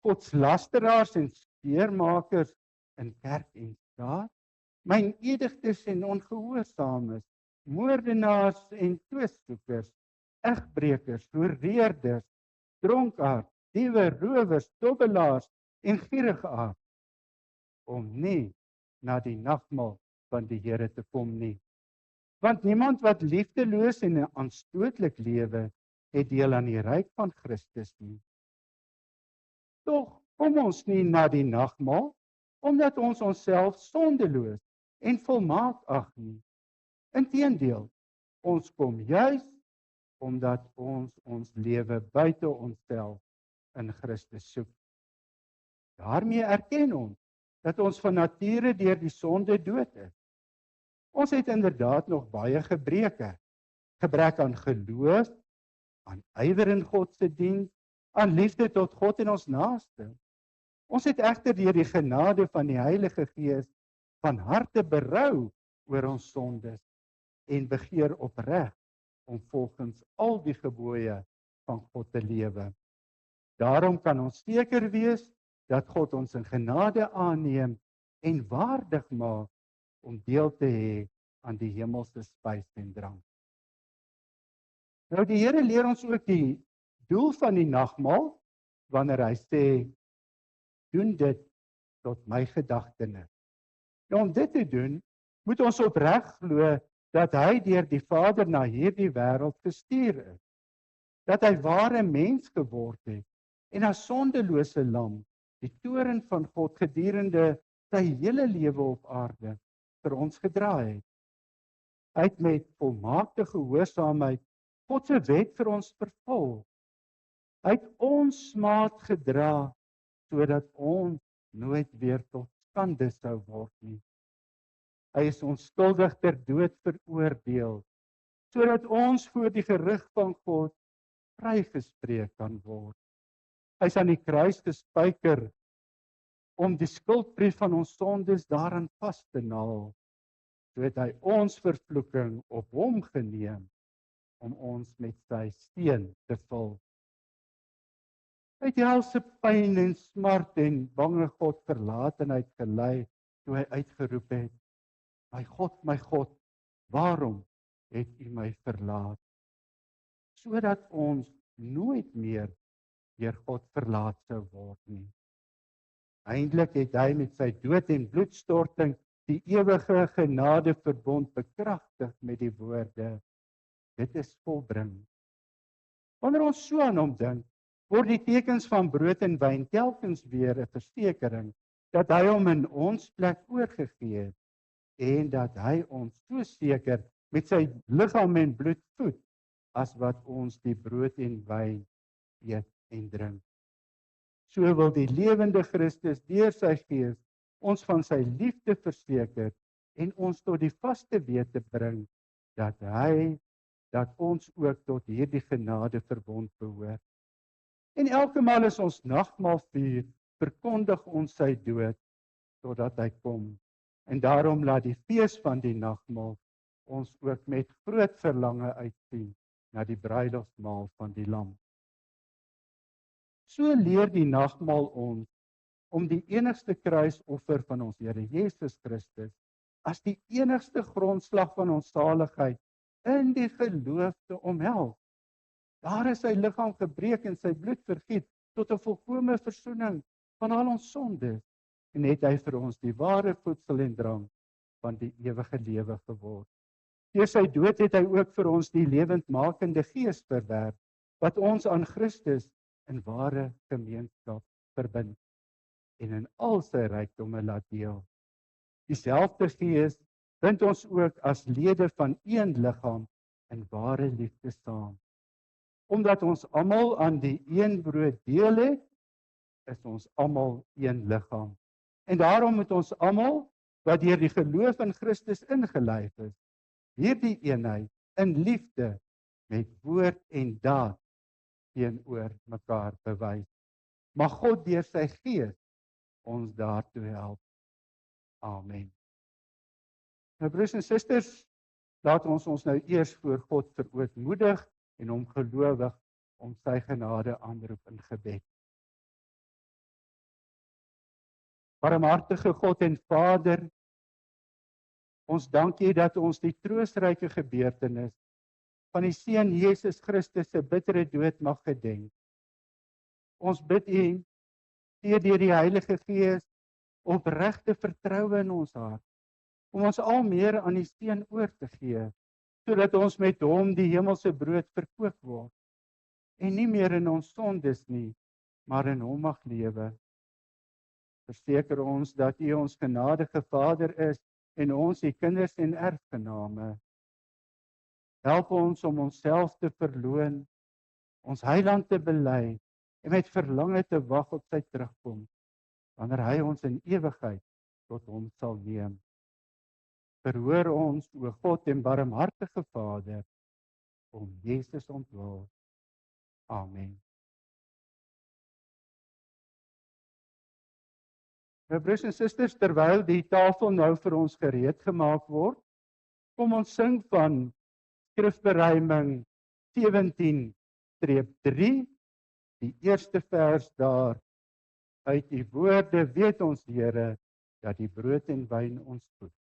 godslasteraars en skeermakers in kerk en staat, meinedigtes en ongehoorsaames, moordenaars en twissoekers, egbreekers, hoereerders, dronkaards, diewe, rowers, dobbelaars en gierigaards, om nie na die nagmaal van die Here te kom nie. Want niemand wat liefdeloos en aanstootlik lewe, het deel aan die ryk van Christus nie. Tog kom ons nie na die nagmaal, omdat ons onsself sondeloos en volmaak ag nie. Inteendeel, ons kom juis omdat ons lewe buite onsself in Christus soek. Daarmee erken ons dat ons van nature deur die sonde dood is. Ons het inderdaad nog baie gebreke, gebrek aan geloof, aan ywer in God se diens, aan liefde tot God en ons naaste. Ons het egter deur die genade van die Heilige Gees van harte berou oor ons sondes en begeer opreg om volgens al die gebooie van God te lewe. Daarom kan ons seker wees dat God ons in genade aanneem en waardig maak om deel te hê aan die hemelse spys en drank. Nou die Here leer ons ook die doel van die nagmaal wanneer hy sê, doen dit tot my gedagtenis. Nou om dit te doen, moet ons opreg glo dat hy deur die Vader na hierdie wêreld gestuur is. Dat hy ware mens geword het en as sondelose lam die toorn van God gedurende sy hele lewe op aarde vir ons gedra het. Hy het met volmaakte gehoorsaamheid God se wet vir ons vervul. Hy het ons smaad gedra sodat ons nooit weer tot skande sou word nie. Hy is onskuldig ter dood veroordeel sodat ons voor die gerig van God vrygespreek kan word. Hy is aan die kruis gespyker om die skuldbrief van ons sondes daaraan vas te naal, sodat hy ons vervloeking op hom geneem om ons met sy seën te vul. Hy het die helse pyn en smart en bange God verlatenheid gelei toe hy uitgeroep het: my God, waarom het U my verlaat?" Sodat ons nooit meer deur God verlaat sou word nie. Eindelik het hy met sy dood en bloedstorting die ewige genadeverbond bekragtig met die woorde: "Dit is volbring." Wanneer ons so aan hom dink, word die tekens van brood en wyn telkens weer 'n versekering dat hy hom in ons plek oorgegee het en dat hy ons so seker met sy liggaam en bloed voed as wat ons die brood en wyn eet en drink. So wil die lewende Christus deur sy Gees ons van sy liefde verseker en ons tot die vaste wete bring dat ons ook tot hierdie genadeverbond behoort. En elke maal as ons nagmaal vier, verkondig ons sy dood totdat hy kom. En daarom laat die fees van die nagmaal ons ook met groot verlange uitsien na die bruilofsmaal van die Lam. So leer die nagmaal ons om die enigste kruisoffer van ons Here Jesus Christus as die enigste grondslag van ons saligheid in die geloof te omhels. Daar is sy liggaam gebreek en sy bloed vergiet tot 'n volkomme versoening van al ons sondes en het hy vir ons die ware voedsel en drank van die ewige lewe geword. Deur sy dood het hy ook vir ons die lewendmakende Gees verwerf wat ons aan Christus in ware gemeenskap verbind en in al sy rykdomme laat deel. Dieselfde Gees bind ons ook as lede van een liggaam in ware liefde saam. Omdat ons almal aan die een brood deel het, is ons almal een liggaam. En daarom moet ons almal wat deur die geloof in Christus ingelyf is, hierdie eenheid in liefde met woord en daad teenoor mekaar bewys. Mag God deur sy Gees ons daartoe help. Amen. Nou broers en susters, laat ons nou eers voor God verootmoedig en hom gelowig om sy genade aanroep in gebed. Barmhartige God en Vader, ons dank U dat ons die troostryke gebeurtenis van die Seun Jesus Christus se bittere dood mag gedenk. Ons bid U, gee deur die Heilige Gees opregte vertroue in ons hart, om ons al meer aan die Seun oor te gee, sodat ons met hom die hemelse brood verkoop word, en nie meer in ons sondes nie, maar in hom mag lewe. Verseker ons dat U ons genadige Vader is, en ons die kinders en erfgename. Help ons om onsself te verloon, ons Heiland te bely, en met verlange te wag op sy terugkoms, wanneer hy ons in ewigheid tot hom sal neem. Verhoor ons, o God en barmhartige Vader, om Jesus ontwil. Amen. Nou broers en susters, terwyl die tafel nou vir ons gereed gemaak word, kom ons sing van Skrifberuiming 17-3, die eerste vers daar. Uit die woorde weet ons, Here, dat die brood en wyn ons voed.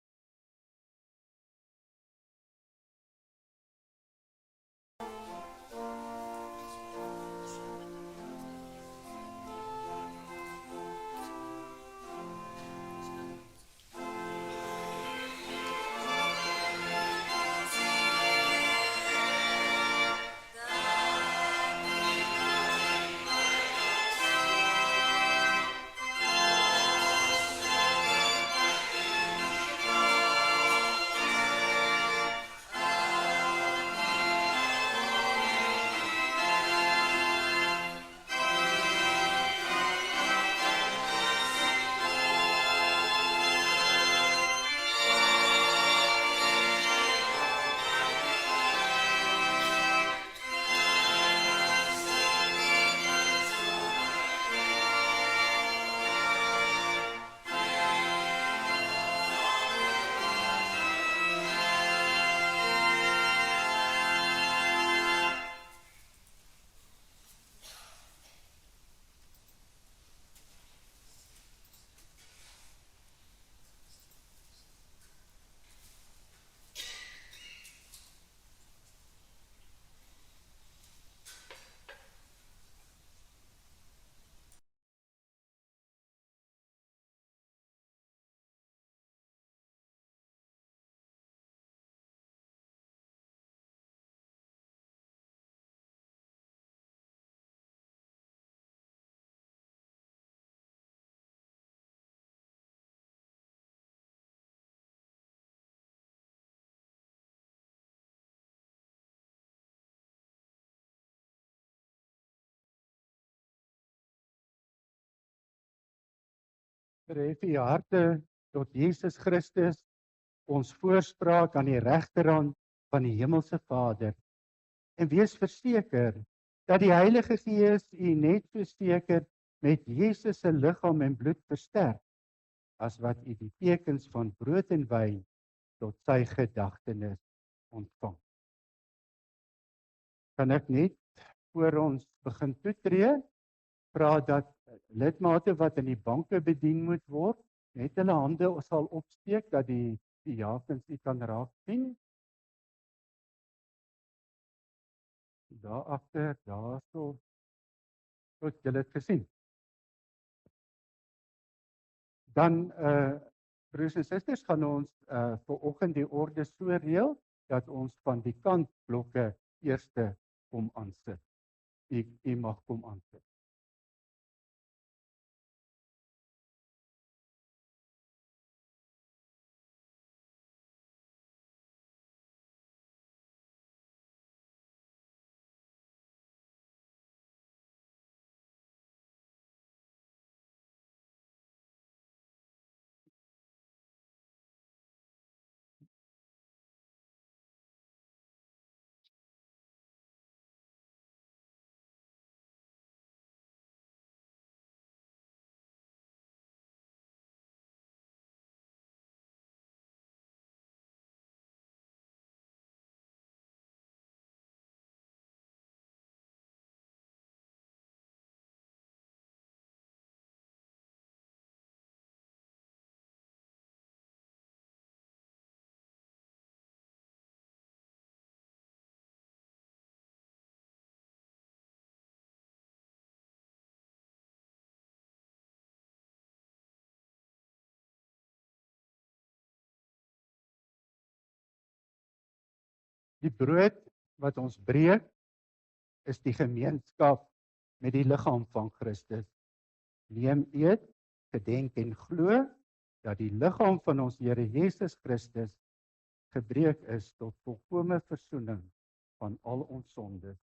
Verhef u harte tot Jesus Christus, ons voorspraak aan die regterhand van die hemelse Vader. En wees verseker dat die Heilige Gees u net so seker met Jesus se liggaam en bloed versterk, as wat u die tekens van brood en wyn tot sy gedagtenis ontvang. Kan ek net voor ons begin toetree, vra dat lidmate wat in die banke bedien moet word, net hulle hande sal opsteek dat die diakens u kan raak sien. Daar agter, daarso, tot julle het gesien. Dan broers en susters, gaan ons vanoggend die orde so reël dat ons van die kantblokke eerste kom aansit. U mag kom aansit. Die brood wat ons breek is die gemeenskap met die liggaam van Christus. Neem eet, gedenk en glo dat die liggaam van ons Here Jesus Christus gebreek is tot volkome versoening van al ons sondes.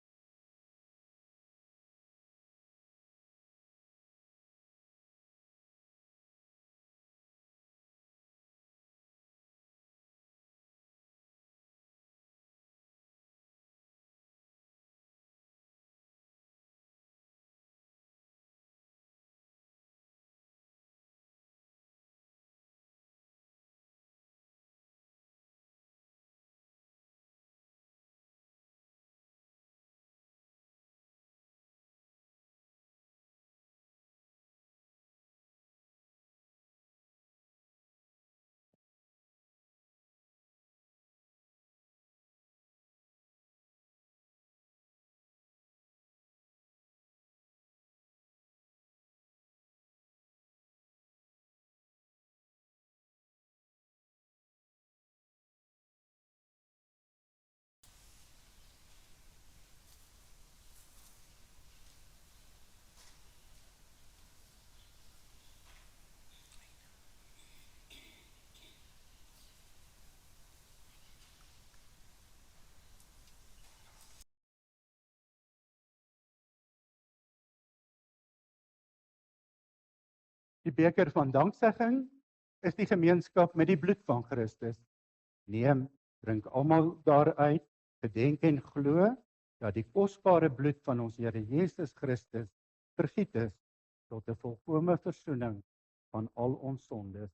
Die beker van danksegging is die gemeenskap met die bloed van Christus. Neem, drink almal daaruit, gedenk en glo dat die kosbare bloed van ons Here Jesus Christus vergiet is tot 'n volkome versoening van al ons sondes.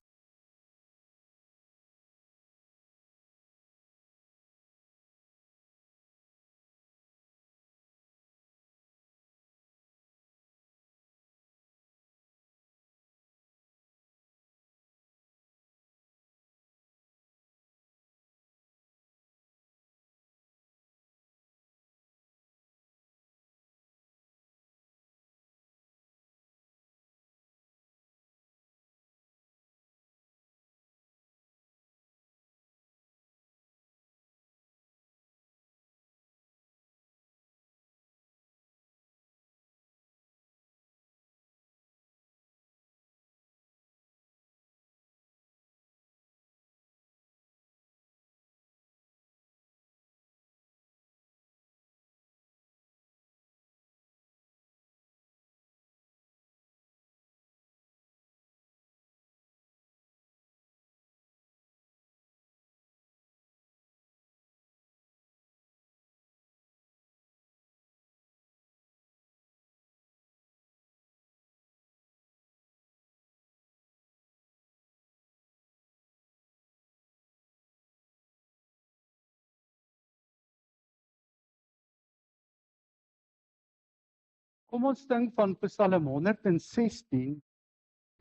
Kom ons sing van Psalm 116,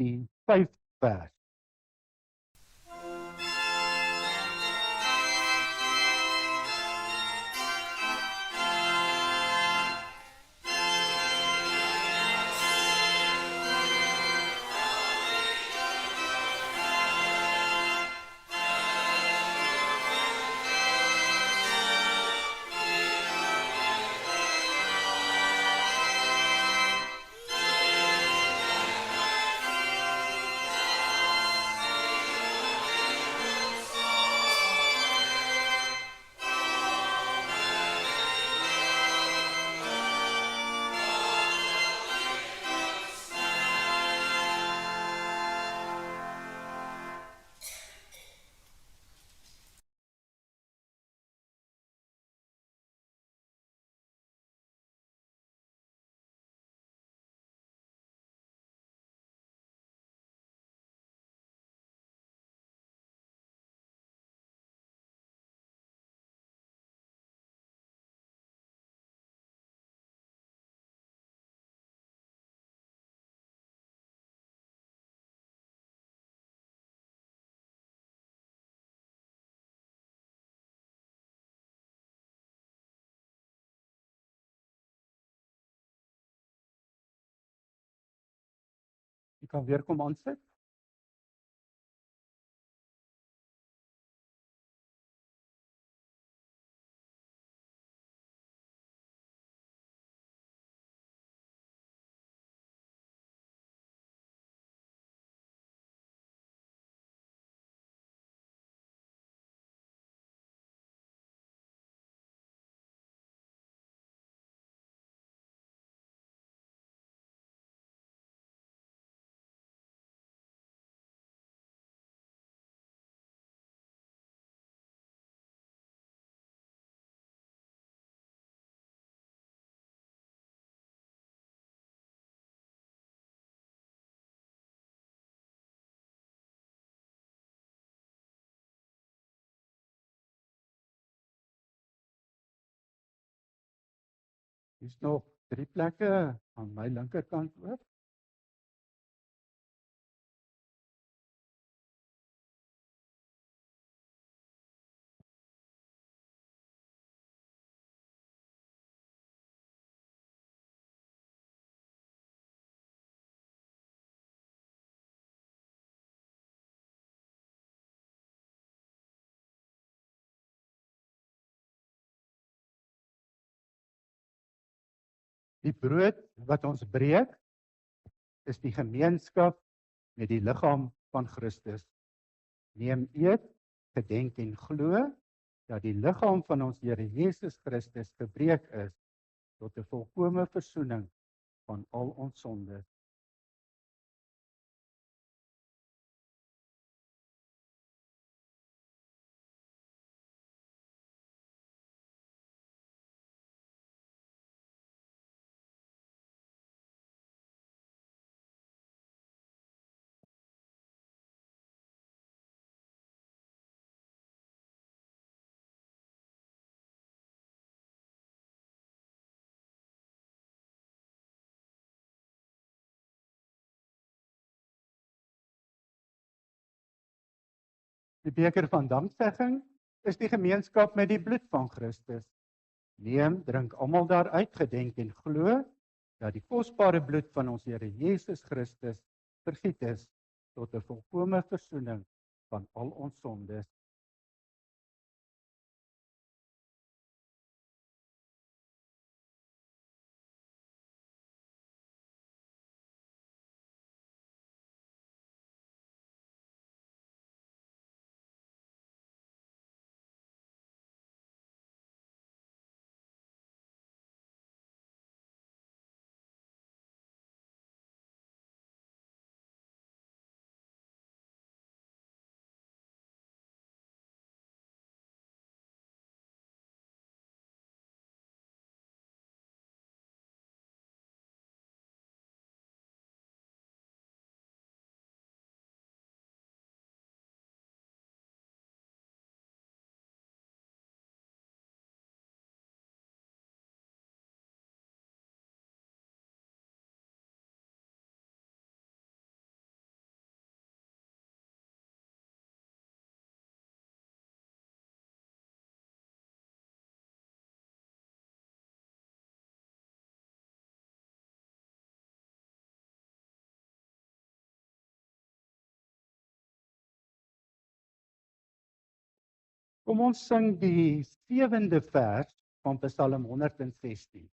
die 5de vers. Jy kan weer kom aansit. Hier's nog 3 plekke aan my linkerkant oop. Die brood wat ons breek, is die gemeenskap met die liggaam van Christus. Neem eet, gedenk en glo dat die liggaam van ons Here Jesus Christus gebreek is tot 'n volkome versoening van al ons sondes. Die beker van danksegging is die gemeenskap met die bloed van Christus. Neem, drink almal daaruit, gedenk en glo dat die kosbare bloed van ons Here Jesus Christus vergiet is tot 'n volkome versoening van al ons sondes. Kom ons sing die 7de vers van Psalm 116.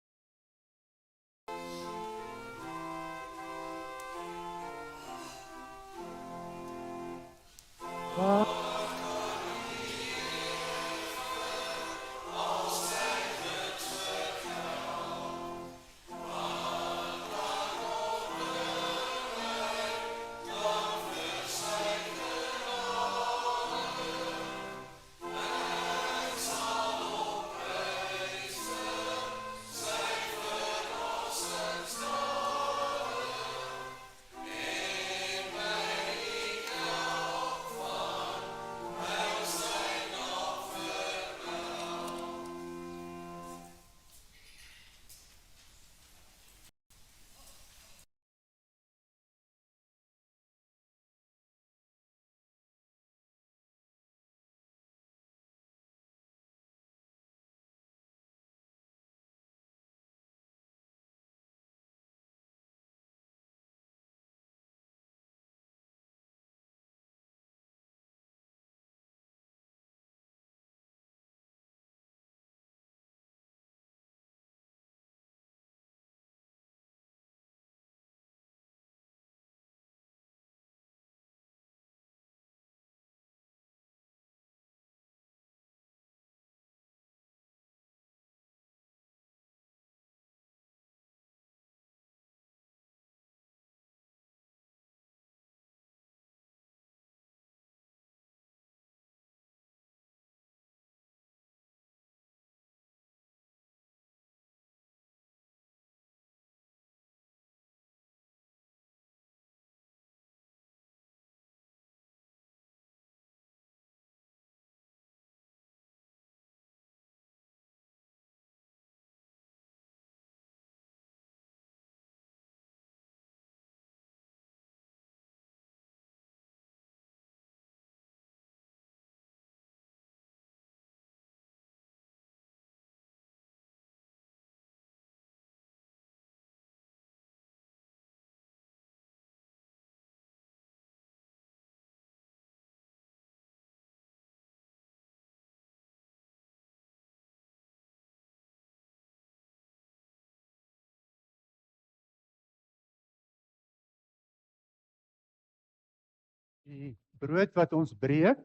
Die brood wat ons breek,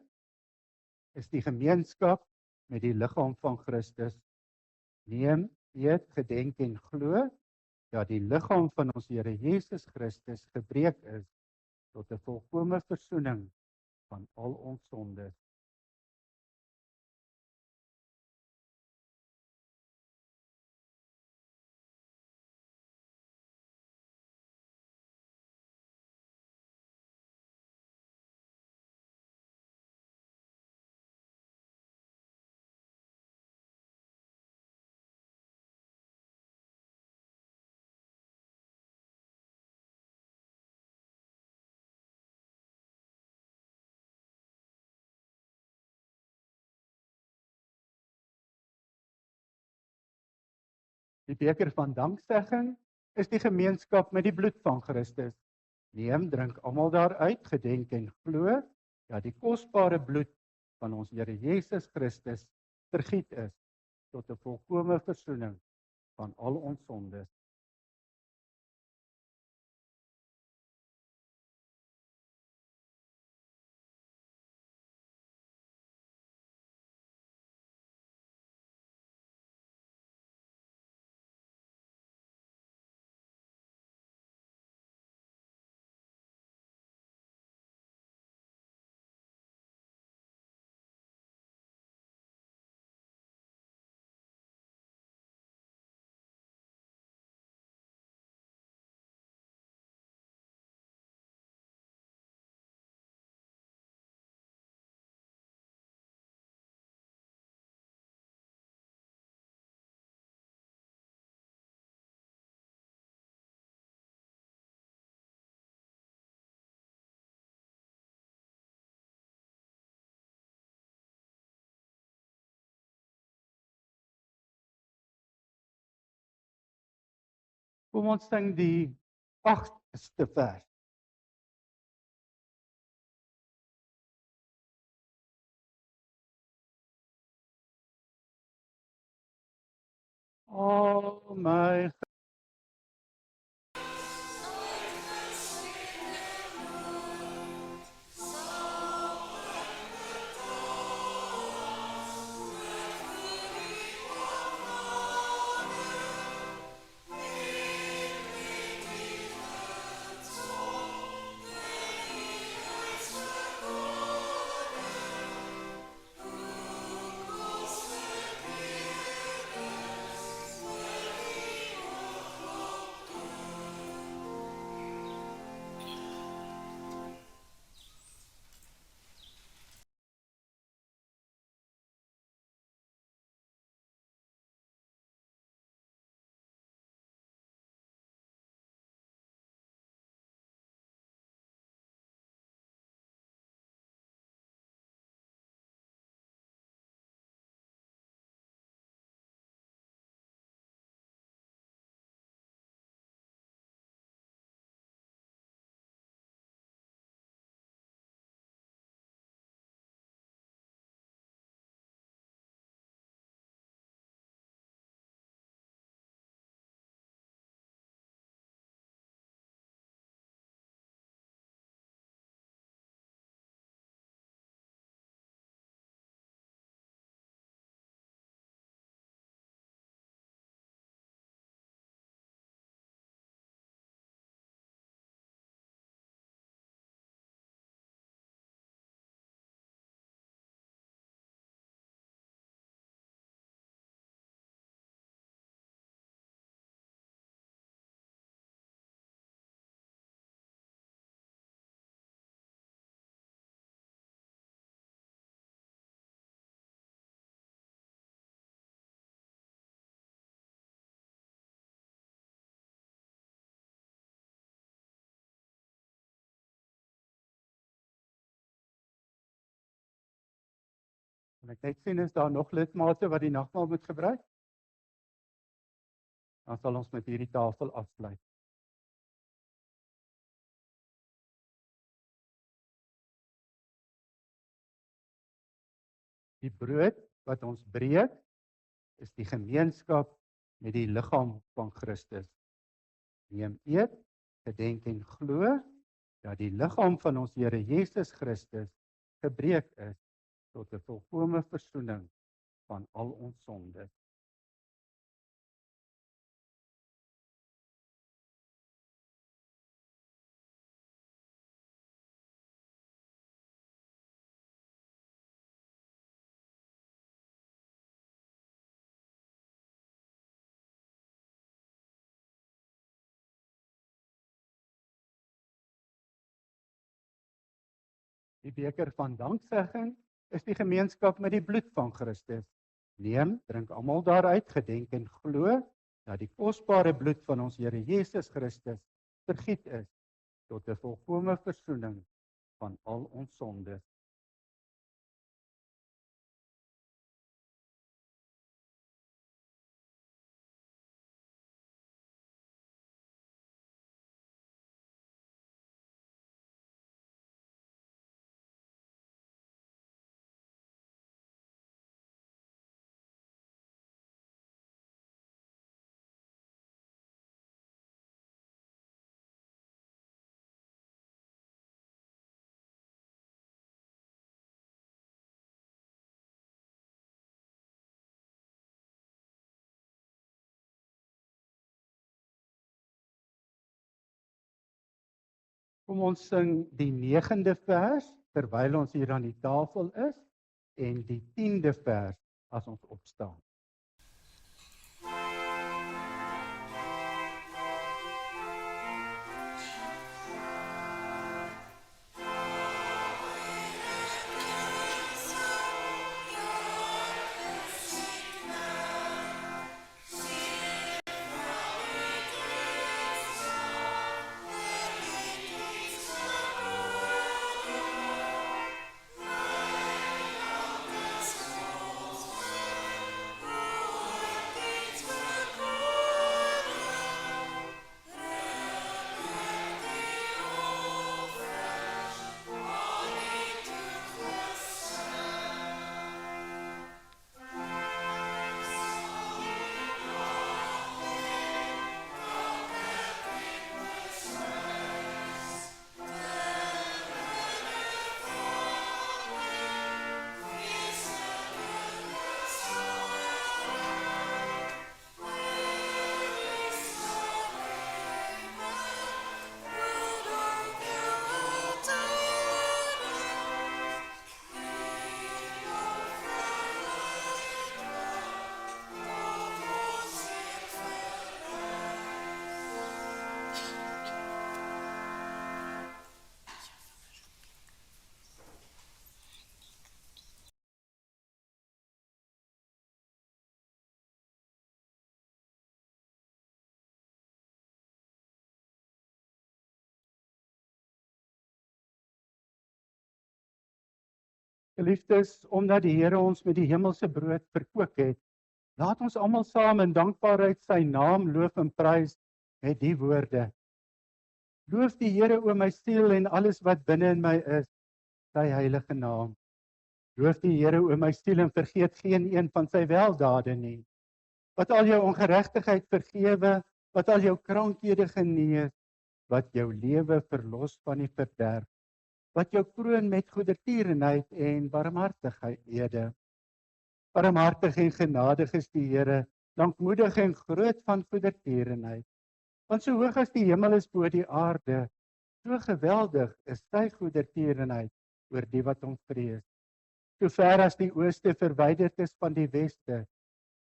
is die gemeenskap met die liggaam van Christus. Neem, eet, gedenk en glo, dat die liggaam van ons Here Jesus Christus gebreek is tot 'n volkome versoening van al ons sondes. Die beker van danksegging is die gemeenskap met die bloed van Christus. Neem, drink almal daaruit, gedenk en glo, dat die kosbare bloed van ons Here Jesus Christus vergiet is tot 'n volkome versoening van al ons sondes. Kom ons sing die 8ste vers. O my Kan ek net sien is daar nog lidmate wat die nagmaal moet gebruik? Dan sal ons met hierdie tafel afsluit. Die brood wat ons breek is die gemeenskap met die liggaam van Christus. Neem eet, gedenk en glo dat die liggaam van ons Here Jesus Christus gebreek is tot 'n volkomme versoening van al ons sondes. Die beker van danksegging is die gemeenskap met die bloed van Christus. Neem, drink almal daaruit, gedenk en glo dat die kosbare bloed van ons Here Jesus Christus vergiet is tot 'n volkomme versoening van al ons sondes. Kom ons sing die 9de vers terwyl ons hier aan die tafel is en die 10de vers as ons opstaan. Geliefdes, omdat die Here ons met die hemelse brood verkoop het, laat ons almal saam in dankbaarheid sy naam loof en prys met die woorde: Loof die Here o my siel en alles wat binne in my is, sy heilige naam. Loof die Here o my siel en vergeet geen een van sy weldade nie. Wat al jou ongeregtigheid vergewe, wat al jou krankhede genees, wat jou lewe verlos van die verderf, wat jou kroon met goedertierenheid en barmhartighede. Barmhartig en genadig is die Here, lankmoedig en groot van goedertierenheid. Want so hoog as die hemel is bo die aarde, so geweldig is sy goedertierenheid oor die wat hom vrees. So ver as die ooste verwyderd is van die weste,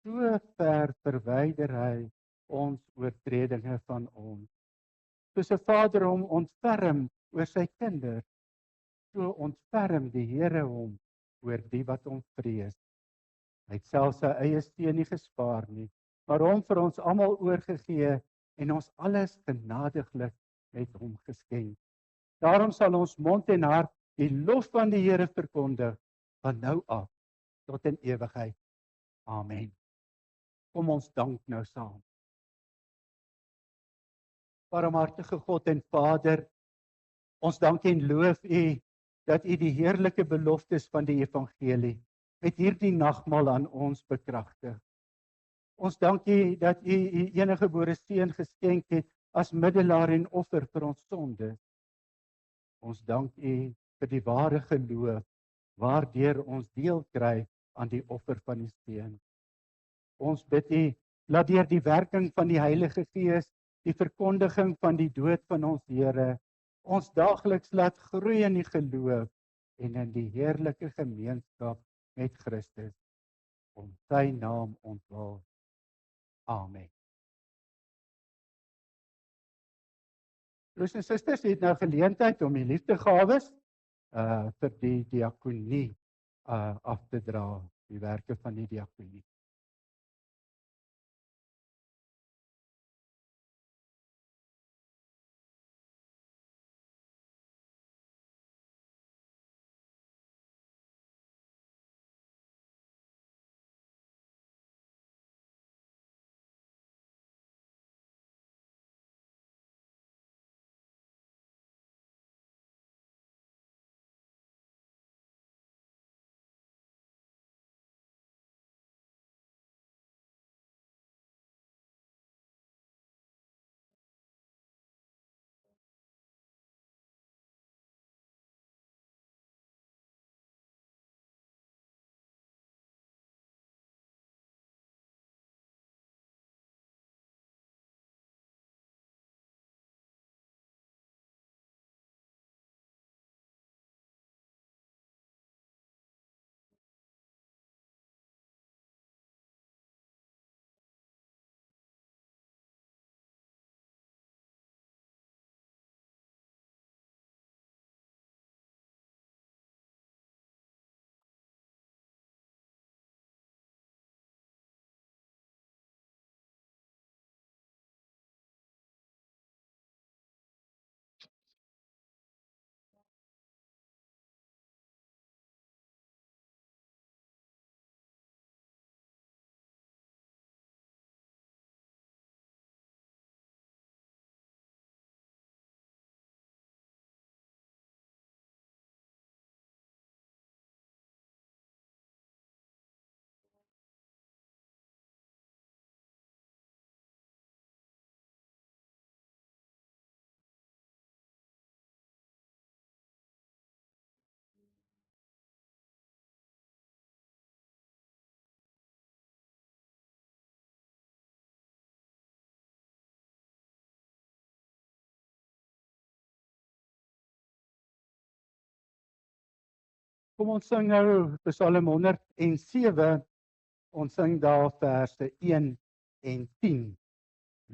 so ver verwyder hy ons oortredinge van ons. Soos 'n vader hom ontferm oor sy kinders, so ontferm die Here hom oor die wat hom vrees. Hy het self sy eie seun nie gespaar nie, maar hom vir ons almal oorgegee en ons alles genadiglik met hom geskenk. Daarom sal ons mond en hart die lof van die Here verkondig, van nou af tot in ewigheid. Amen. Kom ons dank nou saam. Barmhartige God en Vader, ons dank en loof U dat U die heerlike beloftes van die evangelie met hierdie nagmaal aan ons bekragtig. Ons dank U dat U U enige gebore seun geskenk het as middelaar en offer vir ons sondes. Ons dank U vir die ware geloof waardeur ons deel kry aan die offer van die seun. Ons bid U, laat deur die werking van die Heilige Gees, die verkondiging van die dood van ons Here, ons daagliks laat groei in die geloof en in die heerlike gemeenskap met Christus. Om sy naam ontwil. Amen. Broers en susters, het nou geleentheid om die liefdegawes vir die diakonie af te dra, die werke van die diakonie. Kom ons sing nou Psalm 107, ons sing daar verse 1 en 10.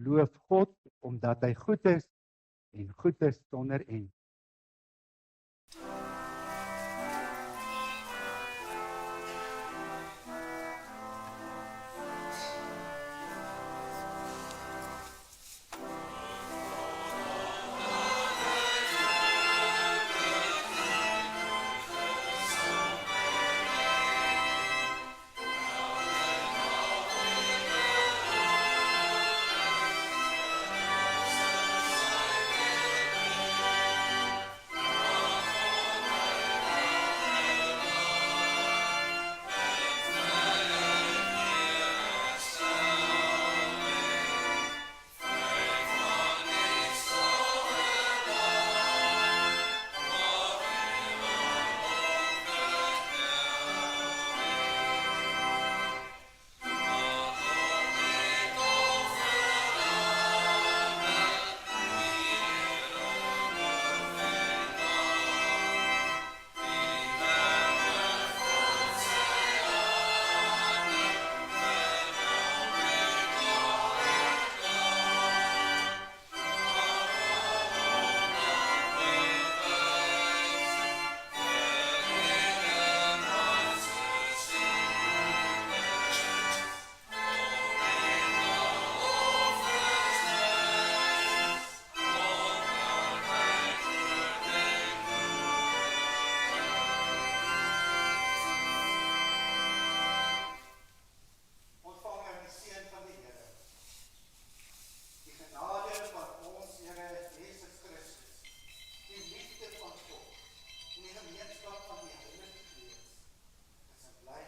Loof God, omdat hy goed is en goed is sonder end. in die gemeenskap van die heilige gees, is 'n bly